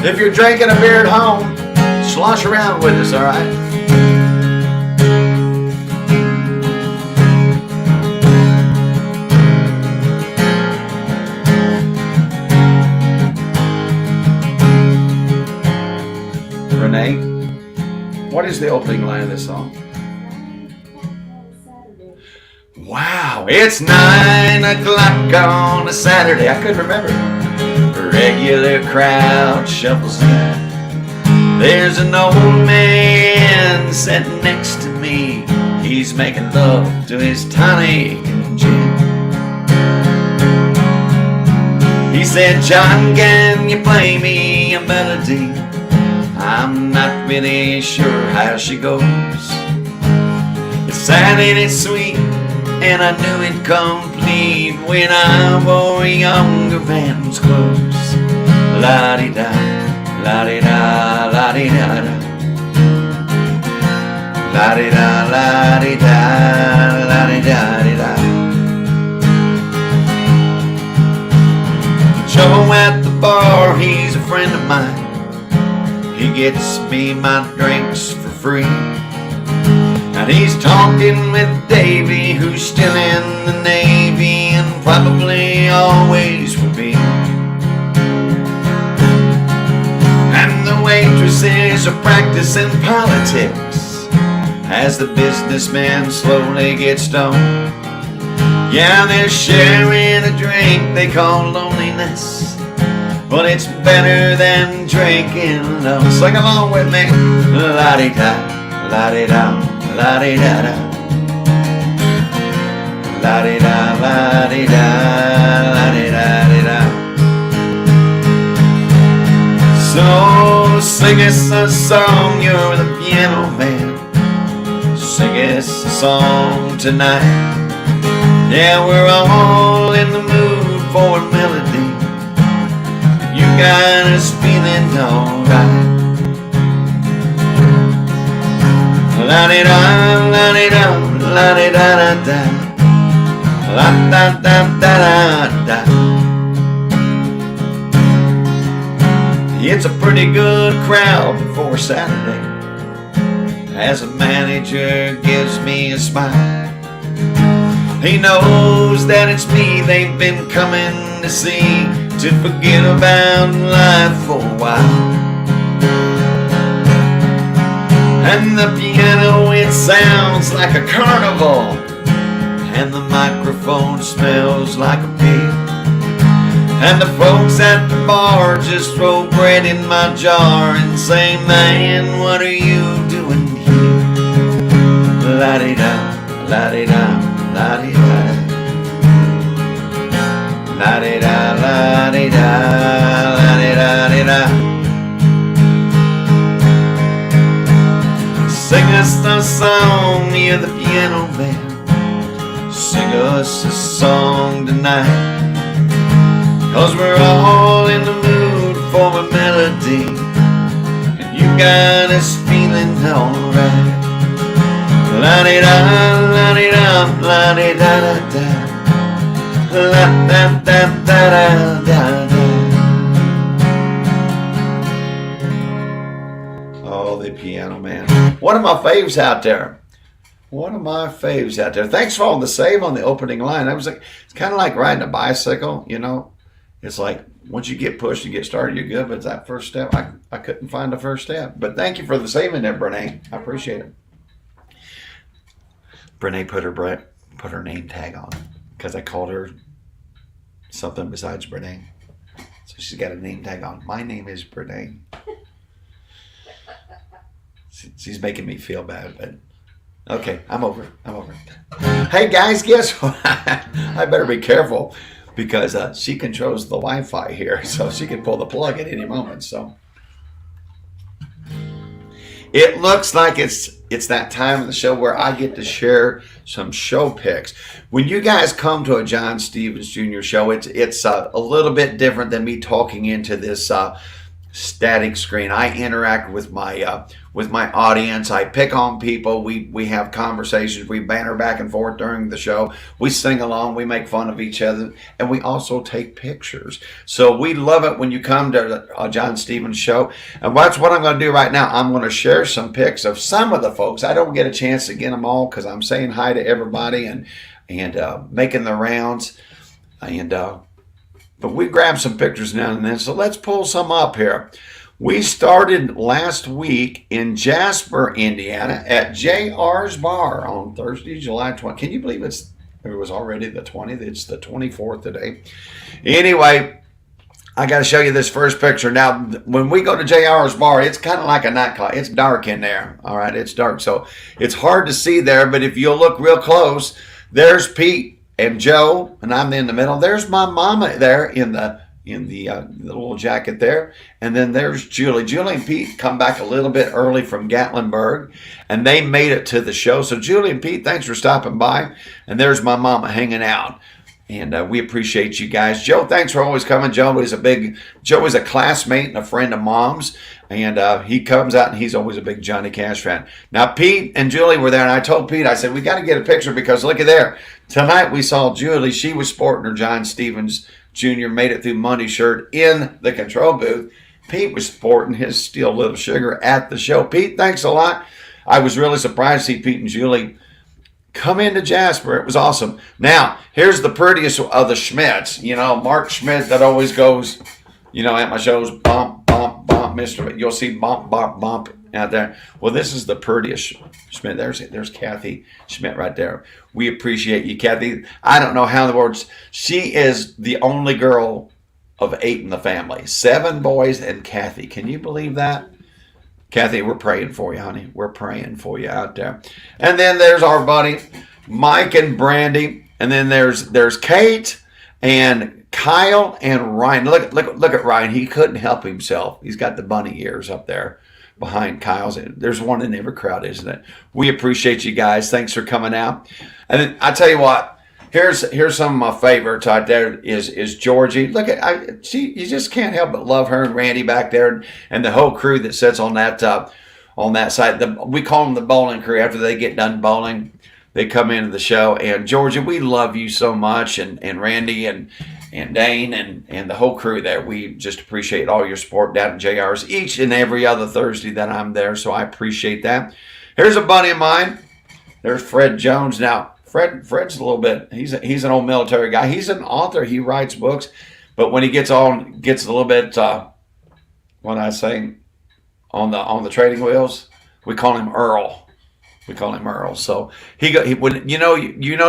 [SPEAKER 1] If you're drinking a beer at home, slosh around with us, all right? Renee, what is the opening line of this song? Wow, it's 9 o'clock on a Saturday. I couldn't remember. A regular crowd shuffles in. There's an old man sitting next to me. He's making love to his tonic and gin. He said, John, can you play me a melody? I'm not really sure how she goes. It's sad and it's sweet, and I knew it complete when I wore younger man's clothes. La-di-da, la-di-da, la-di-da-da. La-di-da, la-di-da, la-di-da-di-da. Joe at the bar, he's a friend of mine. He gets me my drinks for free. And he's talking with Davy, who's still in the Navy and probably always will be. And the waitresses are practicing politics, as the businessman slowly gets stoned. Yeah, they're sharing a drink they call loneliness, but it's better than drinking alone. Sing along with me. La-di-da, la-di-da, la-di-da-da. La-di-da, la-di-da, la-di-da-di-da. So sing us a song, you're the piano man. Sing us a song tonight. Yeah, we're all in the mood for a melody. You got us feeling alright. La-di-da, la-di-da, la-di-da-da-da. La-da-da-da-da-da. It's a pretty good crowd before Saturday, as a manager gives me a smile. He knows that it's me they've been coming to see, to forget about life for a while. And the piano, it sounds like a carnival, and the microphone smells like a pig. And the folks at the bar just throw bread in my jar and say, man, what are you doing here? La-di-da, la-di-da, la-di-da. La-di-da, la-di-da, la-di-da-di-da. Sing us the song, you're the piano man. Sing us a song tonight, 'cause we're all in the mood for a melody, and you got us feeling alright. La-di-da, la-di-da, la-di-da-da-da. La-da-da-da-da-da-da. Oh, the piano man. One of my faves out there. One of my faves out there. Thanks for all the save on the opening line. I was like, it's kind of like riding a bicycle, you know. It's like once you get pushed and get started, you're good. But it's that first step. I couldn't find the first step. But thank you for the saving there, Brene. I appreciate it. Brene put her name tag on because I called her something besides Brene. So she's got a name tag on. My name is Brene. She's making me feel bad, but okay, I'm over it. Hey guys, guess what? I better be careful because she controls the Wi-Fi here, so she can pull the plug at any moment. So it looks like it's that time of the show where I get to share some show pics. When you guys come to a John Stevens Jr. show, it's a little bit different than me talking into this static screen. I interact with my audience. I pick on people. We have conversations. We banter back and forth during the show. We sing along. We make fun of each other, and we also take pictures. So we love it when you come to a John Stevens show. And that's what I'm going to do right now. I'm going to share some pics of some of the folks. I don't get a chance to get them all because I'm saying hi to everybody and making the rounds. But we grab some pictures now and then, so let's pull some up here. We started last week in Jasper, Indiana at JR's Bar on Thursday, July 20th. Can you believe it was already the 20th? It's the 24th today. Anyway, I got to show you this first picture. Now, when we go to JR's Bar, it's kind of like a nightclub. It's dark in there, all right? It's dark, so it's hard to see there, but if you'll look real close, there's Pete and Joe, and I'm in the middle. There's my mama there in the little jacket there. And then there's Julie. Julie and Pete come back a little bit early from Gatlinburg, and they made it to the show. So Julie and Pete, thanks for stopping by. And there's my mama hanging out. And we appreciate you guys. Joe, thanks for always coming. Joe is a classmate and a friend of Mom's. And he comes out, and he's always a big Johnny Cash fan. Now, Pete and Julie were there, and I told Pete, I said, we got to get a picture because look at there. Tonight we saw Julie. She was sporting her John Stevens Jr. Made It Through Money shirt in the control booth. Pete was sporting his Steel Little Sugar at the show. Pete, thanks a lot. I was really surprised to see Pete and Julie come into Jasper. It was awesome. Now, here's the prettiest of the Schmidts. You know, Mark Schmidt that always goes, you know, at my shows, bump, bump, bump, Mr. You'll see bump, bump, bump out there. Well, this is the prettiest Schmidt. There's Kathy Schmidt right there. We appreciate you, Kathy. I don't know how in the world. She is the only girl of 8 in the family. 7 boys and Kathy. Can you believe that? Kathy, we're praying for you, honey. We're praying for you out there. And then there's our buddy Mike and Brandy. And then there's Kate and Kyle and Ryan. Look at Ryan. He couldn't help himself. He's got the bunny ears up there behind Kyle's. There's one in every crowd, isn't it? We appreciate you guys. Thanks for coming out. And then I tell you what, here's some of my favorites out there is Georgie. Look at you just can't help but love her and Randy back there and the whole crew that sits on that side. We call them the bowling crew. After they get done bowling, they come into the show. And Georgia, we love you so much, and Randy and Dane and the whole crew there. We just appreciate all your support down at JR's each and every other Thursday that I'm there. So I appreciate that. Here's a buddy of mine. There's Fred Jones. Now, Fred's a little bit, he's an old military guy. He's an author. He writes books. But when he gets a little bit, what I say, on the trading wheels, we call him Earl. So when you know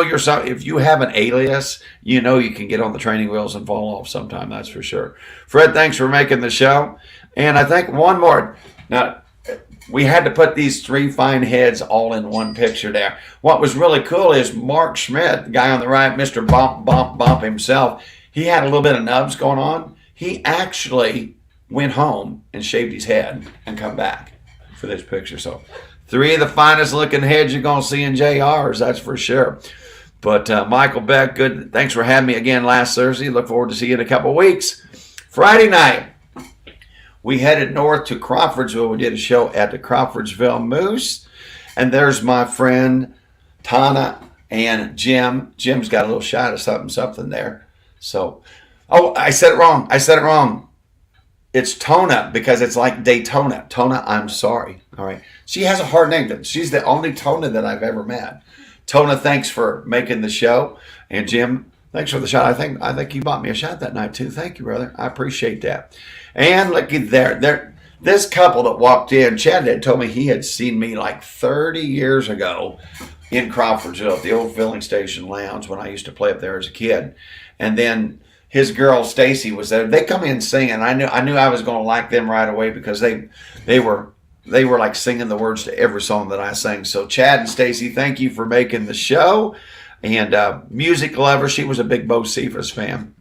[SPEAKER 1] yourself, if you have an alias, you can get on the training wheels and fall off sometime. That's for sure. Fred, thanks for making the show. And I think one more. Now, we had to put these 3 fine heads all in one picture there. What was really cool is Mark Schmidt, the guy on the right, Mr. Bump himself. He had a little bit of nubs going on. He actually went home and shaved his head and come back for this picture. So 3 of the finest looking heads you're going to see in JR's, that's for sure. But Michael Beck, good. Thanks for having me again last Thursday. Look forward to seeing you in a couple of weeks. Friday night, we headed north to Crawfordsville. We did a show at the Crawfordsville Moose. And there's my friend Tana and Jim. Jim's got a little shot of something there. So, I said it wrong. It's Tona because it's like Daytona. Tona, I'm sorry. All right. She has a hard name. She's the only Tona that I've ever met. Tona, thanks for making the show. And Jim, thanks for the shot. I think you bought me a shot that night too. Thank you, brother. I appreciate that. And looky there. This couple that walked in, Chad had told me he had seen me like 30 years ago in Crawfordsville at the old filling station lounge when I used to play up there as a kid. And then his girl Stacy was there. They come in singing. I knew I was going to like them right away because they were like singing the words to every song that I sang. So Chad and Stacy, thank you for making the show. And music lover, she was a big Bo Cephas fan.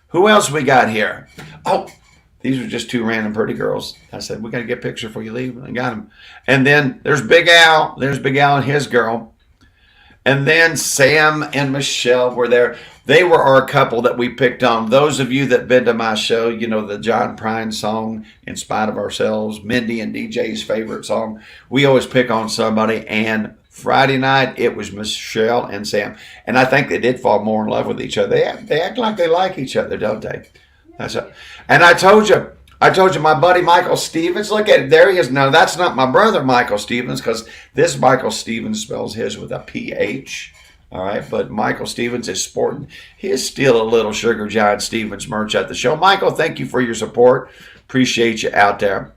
[SPEAKER 1] Who else we got here? Oh, these are just 2 random pretty girls. I said, we got to get a picture before you leave. I got them. And then there's Big Al. There's Big Al and his girl. And then Sam and Michelle were there. They were our couple that we picked on. Those of you that have been to my show, you know the John Prine song, In Spite of Ourselves, Mindy and DJ's favorite song. We always pick on somebody. And Friday night, it was Michelle and Sam. And I think they did fall more in love with each other. They act like they like each other, don't they? And I told you, my buddy Michael Stevens, look at it, there he is. Now, that's not my brother Michael Stevens, because this Michael Stevens spells his with a PH. All right, but Michael Stevens is sporting his Still a Little Sugar Giant Stevens merch at the show. Michael, thank you for your support. Appreciate you out there.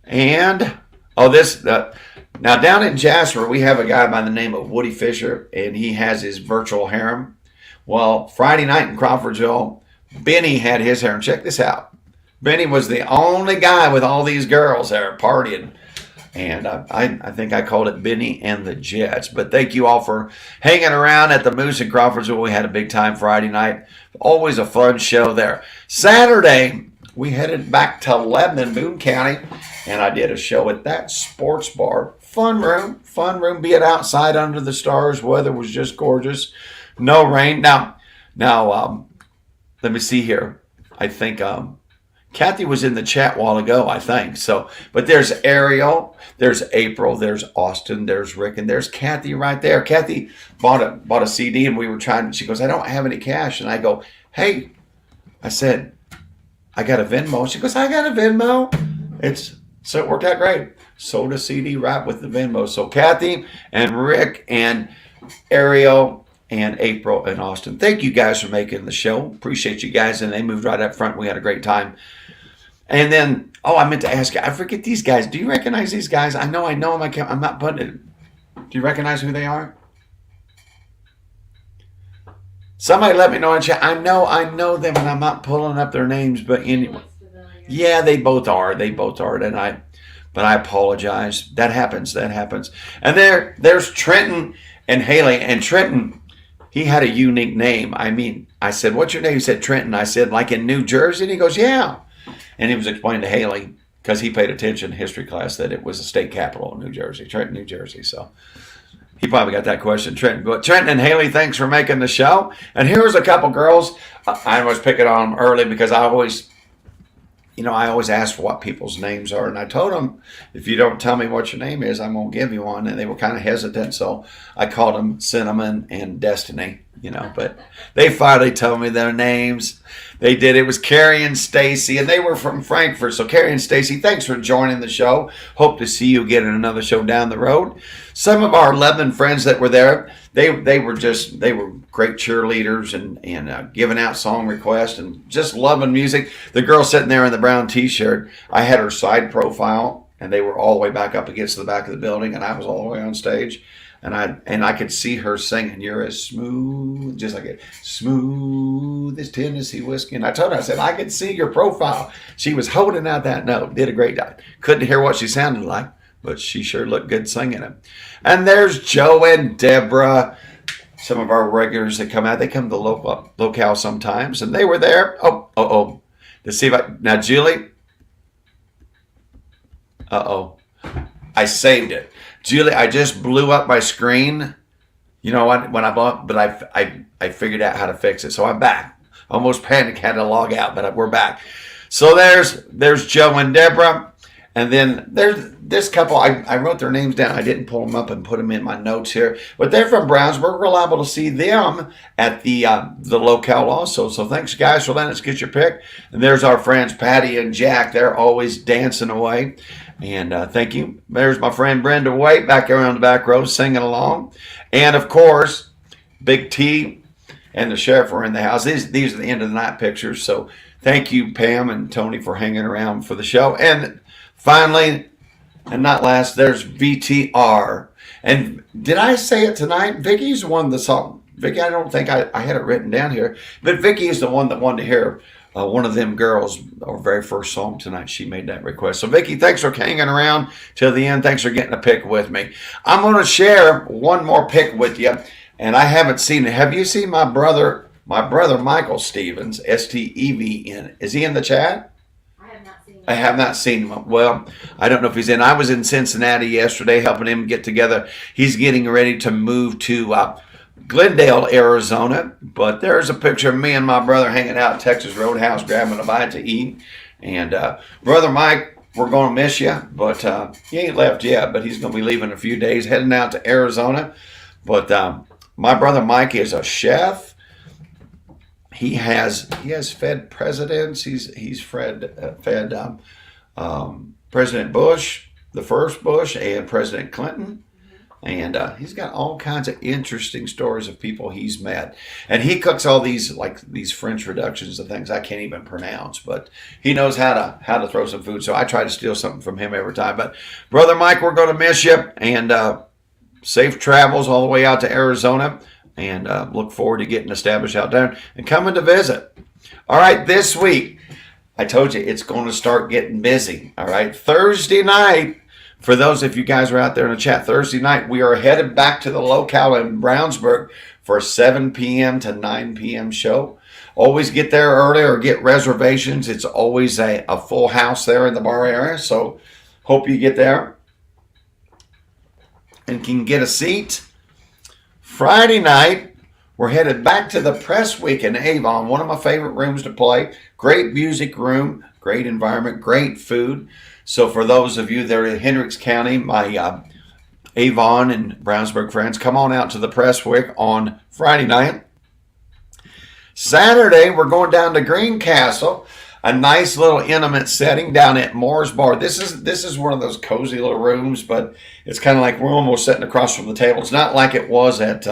[SPEAKER 1] And, now down in Jasper, we have a guy by the name of Woody Fisher, and he has his virtual harem. Well, Friday night in Crawfordsville, Benny had his harem. Check this out. Benny was the only guy with all these girls there partying. And I think I called it Benny and the Jets. But thank you all for hanging around at the Moose in Crawfordsville. We had a big time Friday night. Always a fun show there. Saturday, we headed back to Lebanon, Boone County. And I did a show at that sports bar. Fun room. Be it outside under the stars. Weather was just gorgeous. No rain. Now, let me see here. I think Kathy was in the chat a while ago, I think. So, but there's Ariel, there's April, there's Austin, there's Rick, and there's Kathy right there. Kathy bought a CD, and we were trying. She goes, I don't have any cash, and I go, hey, I said, I got a Venmo. She goes, I got a Venmo. So it worked out great. Sold a CD right with the Venmo. So Kathy and Rick and Ariel and April and Austin, thank you guys for making the show. Appreciate you guys. And they moved right up front. We had a great time. And then, oh, I meant to ask you. I forget these guys. Do you recognize these guys? I know them. I'm not putting it. Do you recognize who they are? Somebody let me know in chat. I know them, and I'm not pulling up their names. But anyway, yeah, they both are. But I apologize. That happens. And there's Trenton and Haley. And Trenton, he had a unique name. I mean, I said, "What's your name?" He said, "Trenton." I said, "Like in New Jersey?" And he goes, "Yeah." And he was explaining to Haley, because he paid attention in history class, that it was the state capital of New Jersey, Trenton, New Jersey. So he probably got that question, Trenton. But Trenton and Haley, thanks for making the show. And here's a couple girls. I was picking on them early because I always ask what people's names are. And I told them, if you don't tell me what your name is, I'm going to give you one. And they were kind of hesitant. So I called them Cinnamon and Destiny, but they finally told me their names. They did. It was Carrie and Stacy, and they were from Frankfurt. So Carrie and Stacy, thanks for joining the show. Hope to see you again in another show down the road. Some of our Lebanon friends that were there, they were great cheerleaders and giving out song requests and just loving music. The girl sitting there in the brown T-shirt, I had her side profile, and they were all the way back up against the back of the building, and I was all the way on stage. And I could see her singing, "You're as smooth," just like it, "smooth as Tennessee whiskey." And I told her, I said, I could see your profile. She was holding out that note, did a great job. Couldn't hear what she sounded like, but she sure looked good singing it. And there's Joe and Deborah, some of our regulars that come out. They come to the locale sometimes, and they were there. Oh. Let's see now, Julie. I saved it. Julie, I just blew up my screen. You know what? When I bought, but I figured out how to fix it. So I'm back. Almost panicked, had to log out, but we're back. So there's Joe and Deborah. And then there's this couple. I wrote their names down. I didn't pull them up and put them in my notes here. But they're from Brownsburg. We're liable to see them at the locale also. So thanks, guys, for letting us get your pick. And there's our friends Patty and Jack. They're always dancing away. And thank you. There's my friend Brenda White back there on the back row singing along. And, of course, Big T and the sheriff are in the house. These are the end of the night pictures. So thank you, Pam and Tony, for hanging around for the show. And finally, and not last, there's VTR. And did I say it tonight? Vicky's won the song. Vicky, I don't think I had it written down here. But Vicky is the one that wanted to hear One of Them Girls, our very first song tonight. She made that request. So, Vicky, thanks for hanging around till the end. Thanks for getting a pick with me. I'm going to share one more pick with you, and I haven't seen it. Have you seen my brother Michael Stevens, Steven? Is he in the chat? I have not seen him. Well, I don't know if he's in. I was in Cincinnati yesterday helping him get together. He's getting ready to move to Glendale, Arizona, but there's a picture of me and my brother hanging out at Texas Roadhouse grabbing a bite to eat. And Brother Mike, we're going to miss you, but he ain't left yet, but he's going to be leaving in a few days, heading out to Arizona. But my brother Mike is a chef. He has fed presidents. He's fed President Bush, the first Bush, and President Clinton. And he's got all kinds of interesting stories of people he's met. And he cooks all these French reductions of things I can't even pronounce, but he knows how to throw some food. So I try to steal something from him every time. But Brother Mike, we're going to miss you, and safe travels all the way out to Arizona, and look forward to getting established out there and coming to visit. All right, this week, I told you it's going to start getting busy. All right, Thursday night. For those of you guys who are out there in the chat, Thursday night, we are headed back to the locale in Brownsburg for a 7 p.m. to 9 p.m. show. Always get there early or get reservations. It's always a full house there in the bar area, so hope you get there and can get a seat. Friday night, we're headed back to the Press Week in Avon, one of my favorite rooms to play. Great music room, great environment, great food. So for those of you that are in Hendricks County, my Avon and Brownsburg friends, come on out to the Press Week on Friday night. Saturday, we're going down to Greencastle, a nice little intimate setting down at Moore's Bar. This is one of those cozy little rooms, but it's kind of like we're almost sitting across from the table. It's not like it was at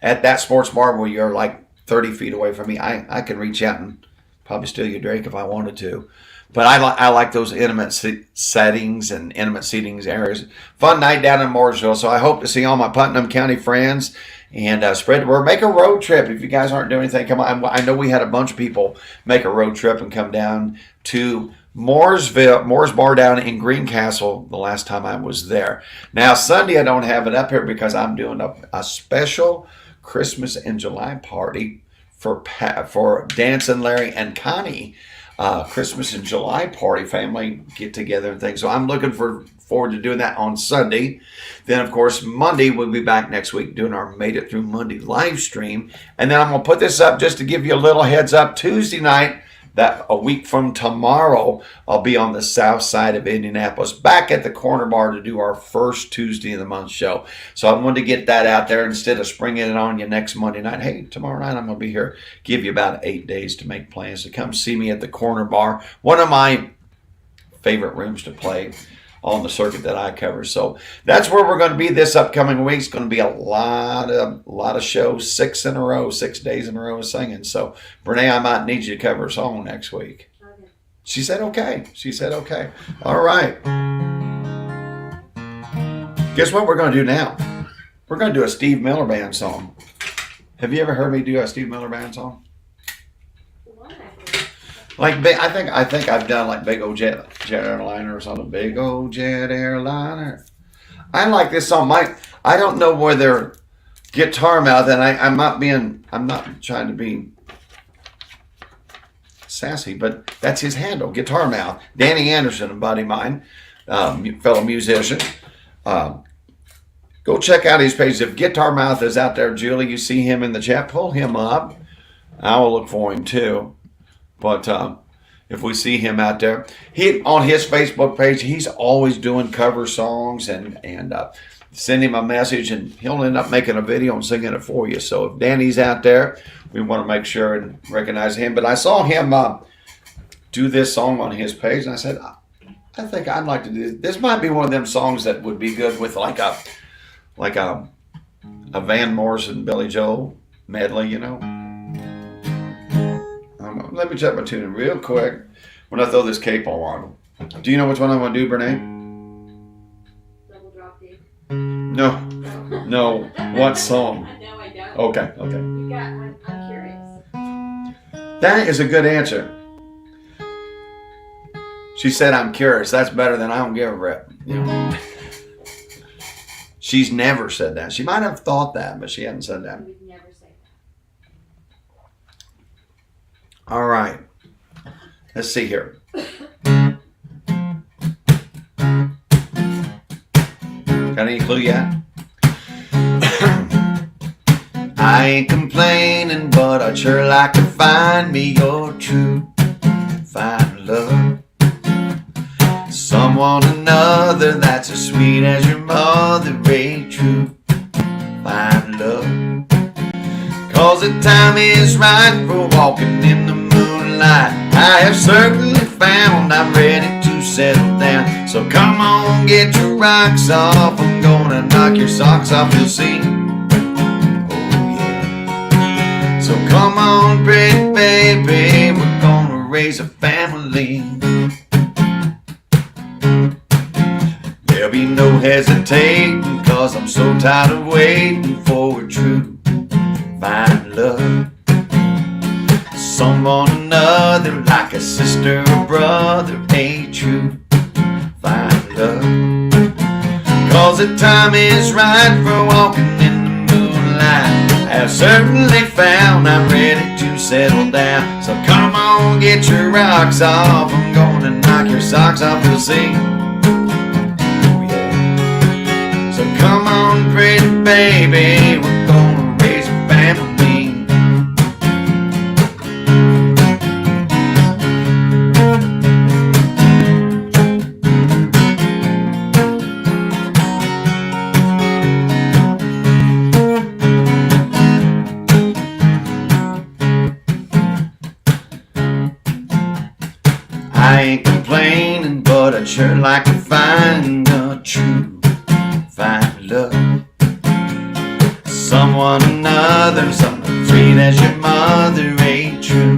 [SPEAKER 1] that sports bar where you're like 30 feet away from me. I can reach out and Probably steal your drink if I wanted to. But I like those intimate settings and intimate seatings areas. Fun night down in Mooresville. So I hope to see all my Putnam County friends and spread the word. Make a road trip. If you guys aren't doing anything, come on. I know we had a bunch of people make a road trip and come down to Moore's Bar down in Greencastle the last time I was there. Now, Sunday I don't have it up here because I'm doing a special Christmas in July party for Dancing Larry and Connie. Christmas in July party, family get together and things. So I'm looking forward to doing that on Sunday. Then, of course, Monday, we'll be back next week doing our Made It Through Monday live stream. And then I'm going to put this up just to give you a little heads up. Tuesday night, that a week from tomorrow, I'll be on the south side of Indianapolis, back at the Corner Bar to do our first Tuesday of the month show. So I wanted to get that out there instead of springing it on you next Monday night. Hey, tomorrow night I'm going to be here. Give you about 8 days to make plans to come see me at the Corner Bar. One of my favorite rooms to play on the circuit that I cover. So that's where we're going to be this upcoming week. It's going to be a lot of shows, 6 days in a row of singing. So Brene, I might need you to cover a song next week. Okay. She said okay. All right. Guess what we're going to do now? We're going to do a Steve Miller Band song. Have you ever heard me do a Steve Miller Band song? Like I think I've done like Big Old Jet Airliner or something. Big Old Jet Airliner. I like this song. I don't know where their guitar mouth, and I'm not trying to be sassy, but that's his handle, guitar mouth. Danny Anderson, a buddy of mine, fellow musician. Go check out his page. If Guitar Mouth is out there, Julie, you see him in the chat, pull him up. I will look for him too. But if we see him out there, on his Facebook page, he's always doing cover songs and send him a message, and he'll end up making a video and singing it for you. So if Danny's out there, we want to make sure and recognize him. But I saw him do this song on his page, and I said, I think I'd like to do this. This might be one of them songs that would be good with like a Van Morrison, Billy Joel medley, you know. Let me check my tuning real quick when I throw this capo on. Do you know which one I'm going to do, Brene?
[SPEAKER 2] Double drop D.
[SPEAKER 1] No. What song?
[SPEAKER 2] No, I don't.
[SPEAKER 1] Okay.
[SPEAKER 2] I'm curious.
[SPEAKER 1] That is a good answer. She said, I'm curious. That's better than I don't give a rip. You know? She's never said that. She might have thought that, but she hasn't said that.
[SPEAKER 2] We'd never say that.
[SPEAKER 1] All right. Let's see here. Got any clue yet? I ain't complaining, but I'd sure like to find me your true fine love. Someone another that's as sweet as your mother, a true fine love. Cause the time is right for walking in the moonlight. I have certainly found I'm ready to settle down. So come on, get your rocks off. I'm gonna knock your socks off, you'll see. Oh yeah. So come on, pretty baby, we're gonna raise a family. There'll be no hesitating, cause I'm so tired of waiting for a true fine love. Someone another, like a sister or brother, a true fine love. Cause the time is right for walking in the moonlight. I have certainly found I'm ready to settle down. So come on, get your rocks off. I'm gonna knock your socks off, you'll see. Oh yeah. So come on, pretty baby, we're gonna raise a family. I ain't complaining, but I'd sure like to find a true fine love. Someone another, something sweet as your mother, a true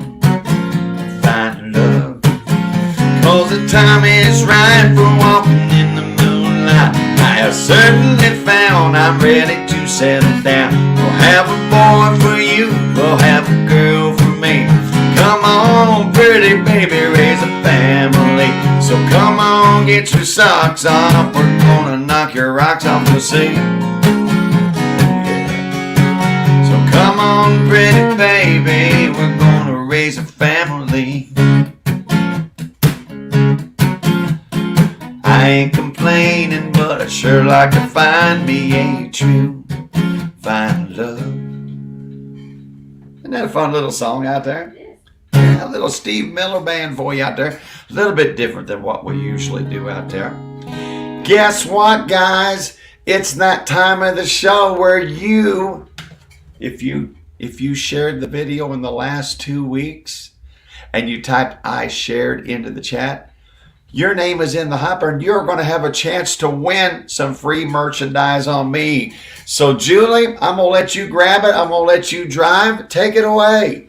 [SPEAKER 1] time is right for walking in the moonlight. I have certainly found I'm ready to settle down. We'll have a boy for you, we'll have a girl for me. Come on, pretty baby, raise a family. So come on, get your socks off. We're gonna knock your rocks off the sea. So come on, pretty baby, we're gonna raise a family. I ain't complaining, but I sure like to find me a true fine love. Isn't that a fun little song out there? Yeah, a little Steve Miller Band for you out there. A little bit different than what we usually do out there. Guess what, guys? It's that time of the show where you, if you shared the video in the last 2 weeks and you typed I shared into the chat, your name is in the hopper and you're going to have a chance to win some free merchandise on me. So Julie, I'm going to let you grab it. I'm going to let you drive. Take it away.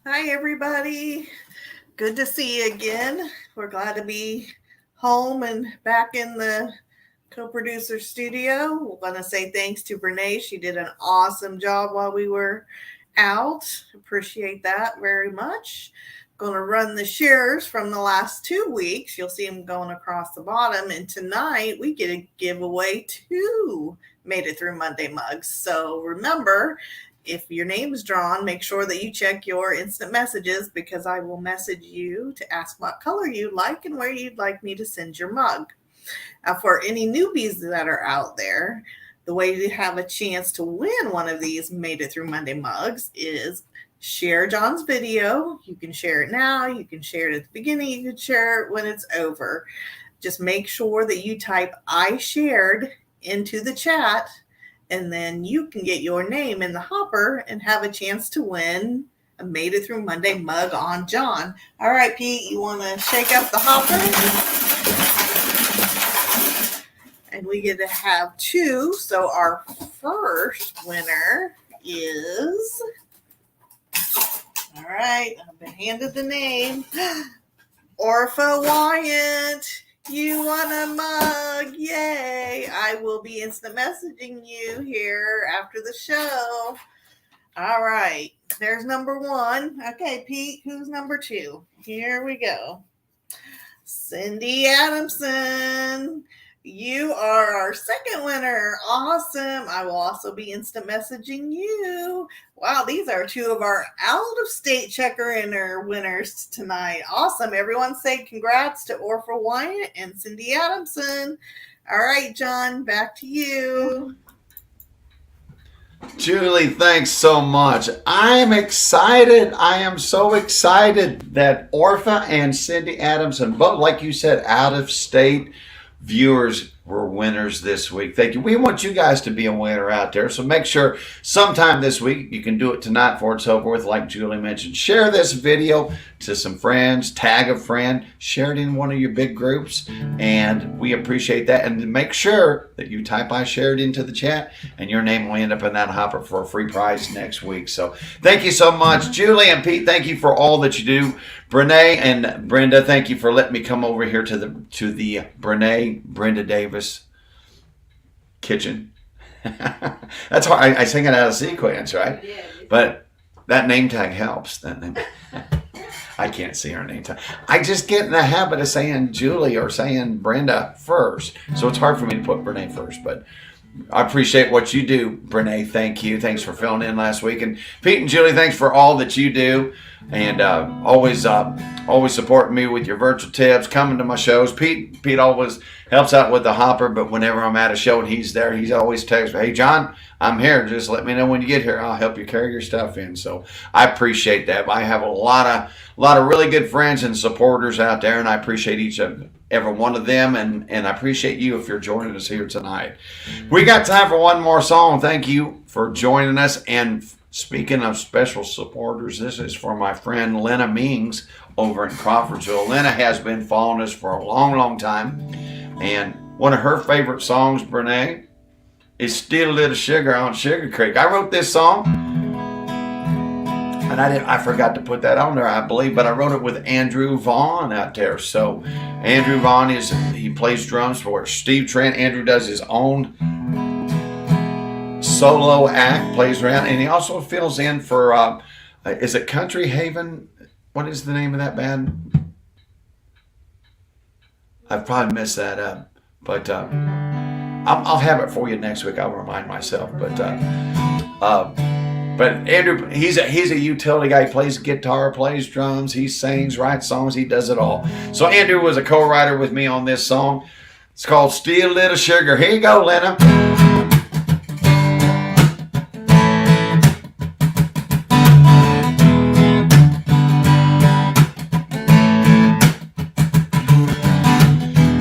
[SPEAKER 3] Hi, everybody. Good to see you again. We're glad to be home and back in the co-producer studio. We want to say thanks to Brene. She did an awesome job while we were out. Appreciate that very much. Going to run the shares from the last 2 weeks. You'll see them going across the bottom. And tonight we get to give away 2 Made It Through Monday mugs. So remember, if your name is drawn, make sure that you check your instant messages because I will message you to ask what color you like and where you'd like me to send your mug. Now, for any newbies that are out there, the way to have a chance to win one of these Made It Through Monday mugs is share John's video. You can share it now. You can share it at the beginning. You can share it when it's over. Just make sure that you type I shared into the chat, and then you can get your name in the hopper and have a chance to win a Made It Through Monday mug on John. All right, Pete, you want to shake up the hopper? And we get to have 2. So our first winner is... All right, I've been handed the name. Orpha Wyatt, you won a mug. Yay. I will be instant messaging you here after the show. All right, there's number 1. Okay, Pete, who's number 2? Here we go. Cindy Adamson. You are our second winner. Awesome. I will also be instant messaging you. Wow, these are 2 of our out-of-state checker inner winners tonight. Awesome. Everyone say congrats to Orpha Wyatt and Cindy Adamson. All right, John, back to you.
[SPEAKER 1] Julie, thanks so much. I am excited. I am so excited that Orpha and Cindy Adamson, both, like you said, out-of-state viewers were winners this week. Thank you. We want you guys to be a winner out there. So make sure sometime this week, you can do it tonight before it's over with, like Julie mentioned. Share this video to some friends, tag a friend, share it in one of your big groups, and we appreciate that. And make sure that you type I shared into the chat, and your name will end up in that hopper for a free prize next week. So thank you so much. Julie and Pete, thank you for all that you do. Brene and Brenda, thank you for letting me come over here to the Brenda Davis kitchen. That's hard. I sing it out of sequence, right?
[SPEAKER 2] Yeah.
[SPEAKER 1] But that name tag helps. That name. I can't see her name tag. I just get in the habit of saying Julie or saying Brenda first, so it's hard for me to put Brene first. But I appreciate what you do, Brene. Thank you. Thanks for filling in last week. And Pete and Julie, thanks for all that you do. And always supporting me with your virtual tips, coming to my shows. Pete always helps out with the hopper, but whenever I'm at a show and he's there, he's always texts me, "Hey John, I'm here. Just let me know when you get here. I'll help you carry your stuff in." So I appreciate that. I have a lot of really good friends and supporters out there, and I appreciate each of every one of them, and I appreciate you if you're joining us here tonight. We got time for one more song. Thank you for joining us. And speaking of special supporters, this is for my friend Lena Mings over in Crawfordsville. Lena has been following us for a long, long time. And one of her favorite songs, Brene, is Steal a Little Sugar on Sugar Creek. I wrote this song. And I forgot to put that on there, I believe, but I wrote it with Andrew Vaughn out there. So Andrew Vaughn he plays drums for Steve Trent. Andrew does his own solo act, plays around, and he also fills in for is it Country Haven? What is the name of that band? I've probably messed that up, but I'll have it for you next week. I'll remind myself, but Andrew, he's a utility guy. He plays guitar, plays drums, he sings, writes songs, he does it all. So Andrew was a co-writer with me on this song. It's called Steal a Little Sugar. Here you go, Lena.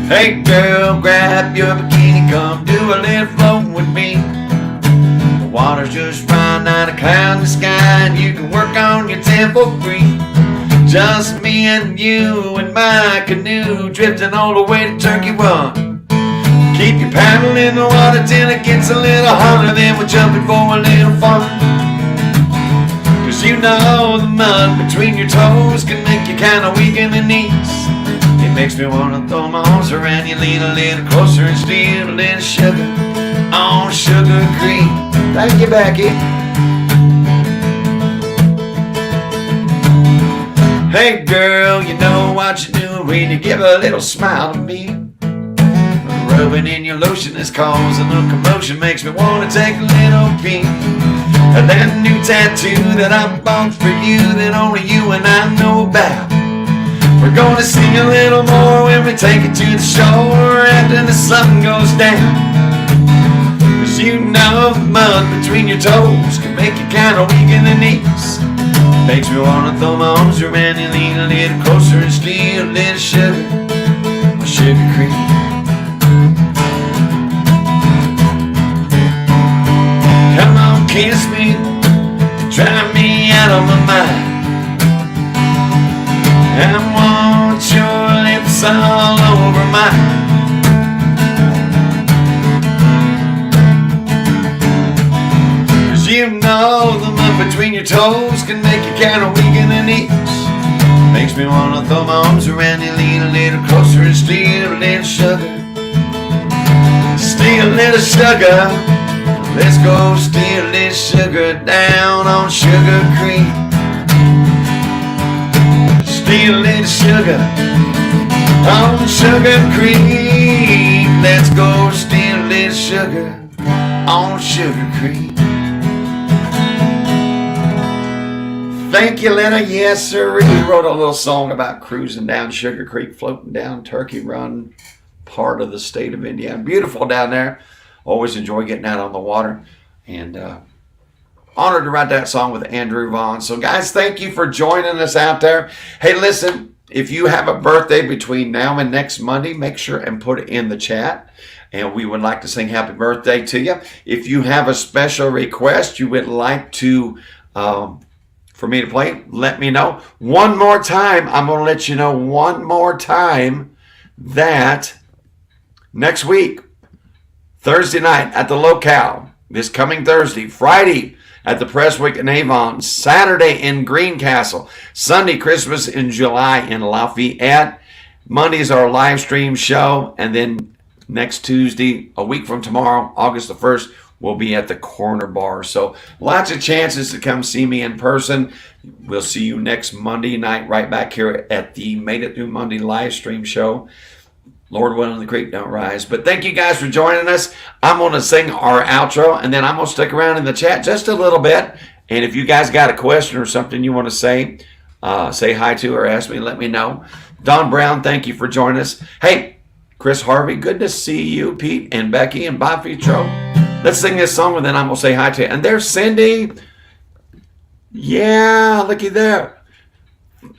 [SPEAKER 1] Hey girl, grab your bikini, come do a little floating with me. The water's just running out of cloud in the sky, and you can work on your 10 for free. Just me and you in my canoe, drifting all the way to Turkey Run. Keep your paddle in the water till it gets a little hotter, then we're jumping for a little fun. Cause you know the mud between your toes can make you kinda weak in the knees. It makes me wanna throw my arms around you, lean a little closer and steal a little sugar on Sugar Creek. Thank you, Becky. Hey girl, you know what you do when you give a little smile to me. Rubbing in your lotion is causing a little commotion, makes me wanna take a little peek at that new tattoo that I bought for you that only you and I know about. We're gonna see a little more when we take it to the shore after the sun goes down. Cause you know the mud between your toes can make you kinda weak in the knees. Makes me wanna throw my arms around you, lean a little closer and steal a little sugar on Sugar Creek. Come on, kiss me, drive me out of my mind. I want your lips all over mine. Cause you know the mud between your toes can make you kinda weak in the knees. Makes me wanna throw my arms around you, lean a little closer and steal a little sugar. Steal a little sugar. Let's go steal a little sugar down on Sugar Creek. Steal a little sugar on Sugar Creek. Let's go steal a little sugar on Sugar Creek. Thank you, Lena. Yes, sir. We wrote a little song about cruising down Sugar Creek, floating down Turkey Run, part of the state of Indiana. Beautiful down there. Always enjoy getting out on the water. And honored to write that song with Andrew Vaughn. So guys, thank you for joining us out there. Hey, listen, if you have a birthday between now and next Monday, make sure and put it in the chat. And we would like to sing happy birthday to you. If you have a special request you would like to for me to play, let me know. One more time, I'm going to let you know one more time that next week, Thursday night at the Locale, this coming Thursday, Friday at the Presswick in Avon, Saturday in Greencastle, Sunday Christmas in July in Lafayette. Monday's our live stream show, and then next Tuesday, a week from tomorrow, August the 1st, we'll be at the Corner Bar. So lots of chances to come see me in person. We'll see you next Monday night right back here at the Made It Through Monday live stream show. Lord willing, the creek don't rise. But thank you guys for joining us. I'm going to sing our outro, and then I'm going to stick around in the chat just a little bit. And if you guys got a question or something you want to say hi to or ask me, let me know. Don Brown, thank you for joining us. Hey, Chris Harvey, good to see you. Pete and Becky and Bob Fitro. Let's sing this song, and then I'm going to say hi to you. And there's Cindy. Yeah, looky there.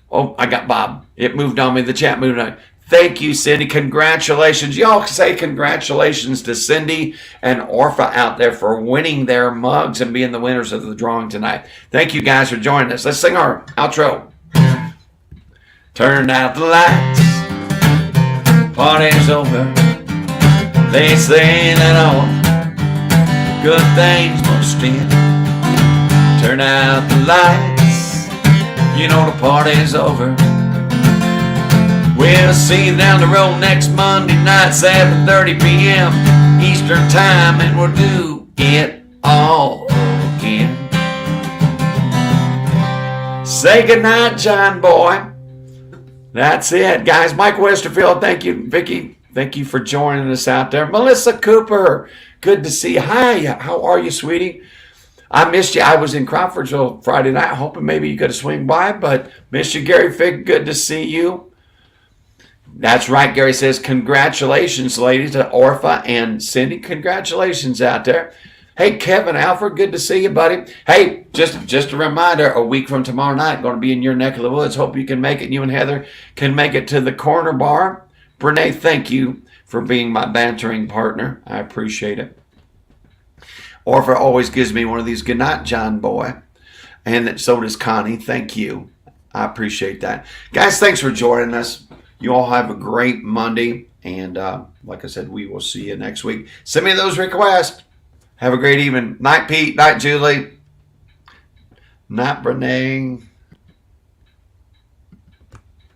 [SPEAKER 1] Oh, I got Bob. It moved on me. The chat moved on. Thank you, Cindy. Congratulations. Y'all say congratulations to Cindy and Orpha out there for winning their mugs and being the winners of the drawing tonight. Thank you guys for joining us. Let's sing our outro. Turn out the lights. Party's over. They say that all good things must end. Turn out the lights. you know the party's over. We'll see you down the road next Monday night, 7:30 p.m. Eastern Time, and we'll do it all again. Say goodnight, John boy. That's it, guys. Mike Westerfield, thank you. Vicki, thank you for joining us out there. Melissa Cooper, good to see you. Hi, how are you, sweetie? I missed you. I was in Crawfordsville Friday night, hoping maybe you could have swing by, but missed you, Gary Fig. Good to see you. That's right, Gary says, congratulations, ladies, to Orpha and Cindy. Congratulations out there. Hey, Kevin Alfred, good to see you, buddy. Hey, just a reminder, a week from tomorrow night, going to be in your neck of the woods. Hope you can make it. You and Heather can make it to the Corner Bar. Brene, thank you for being my bantering partner. I appreciate it. Orpha always gives me one of these good night, John boy. And so does Connie. Thank you. I appreciate that. Guys, thanks for joining us. You all have a great Monday. And like I said, we will see you next week. Send me those requests. Have a great evening. Night, Pete. Night, Julie. Night, Brene.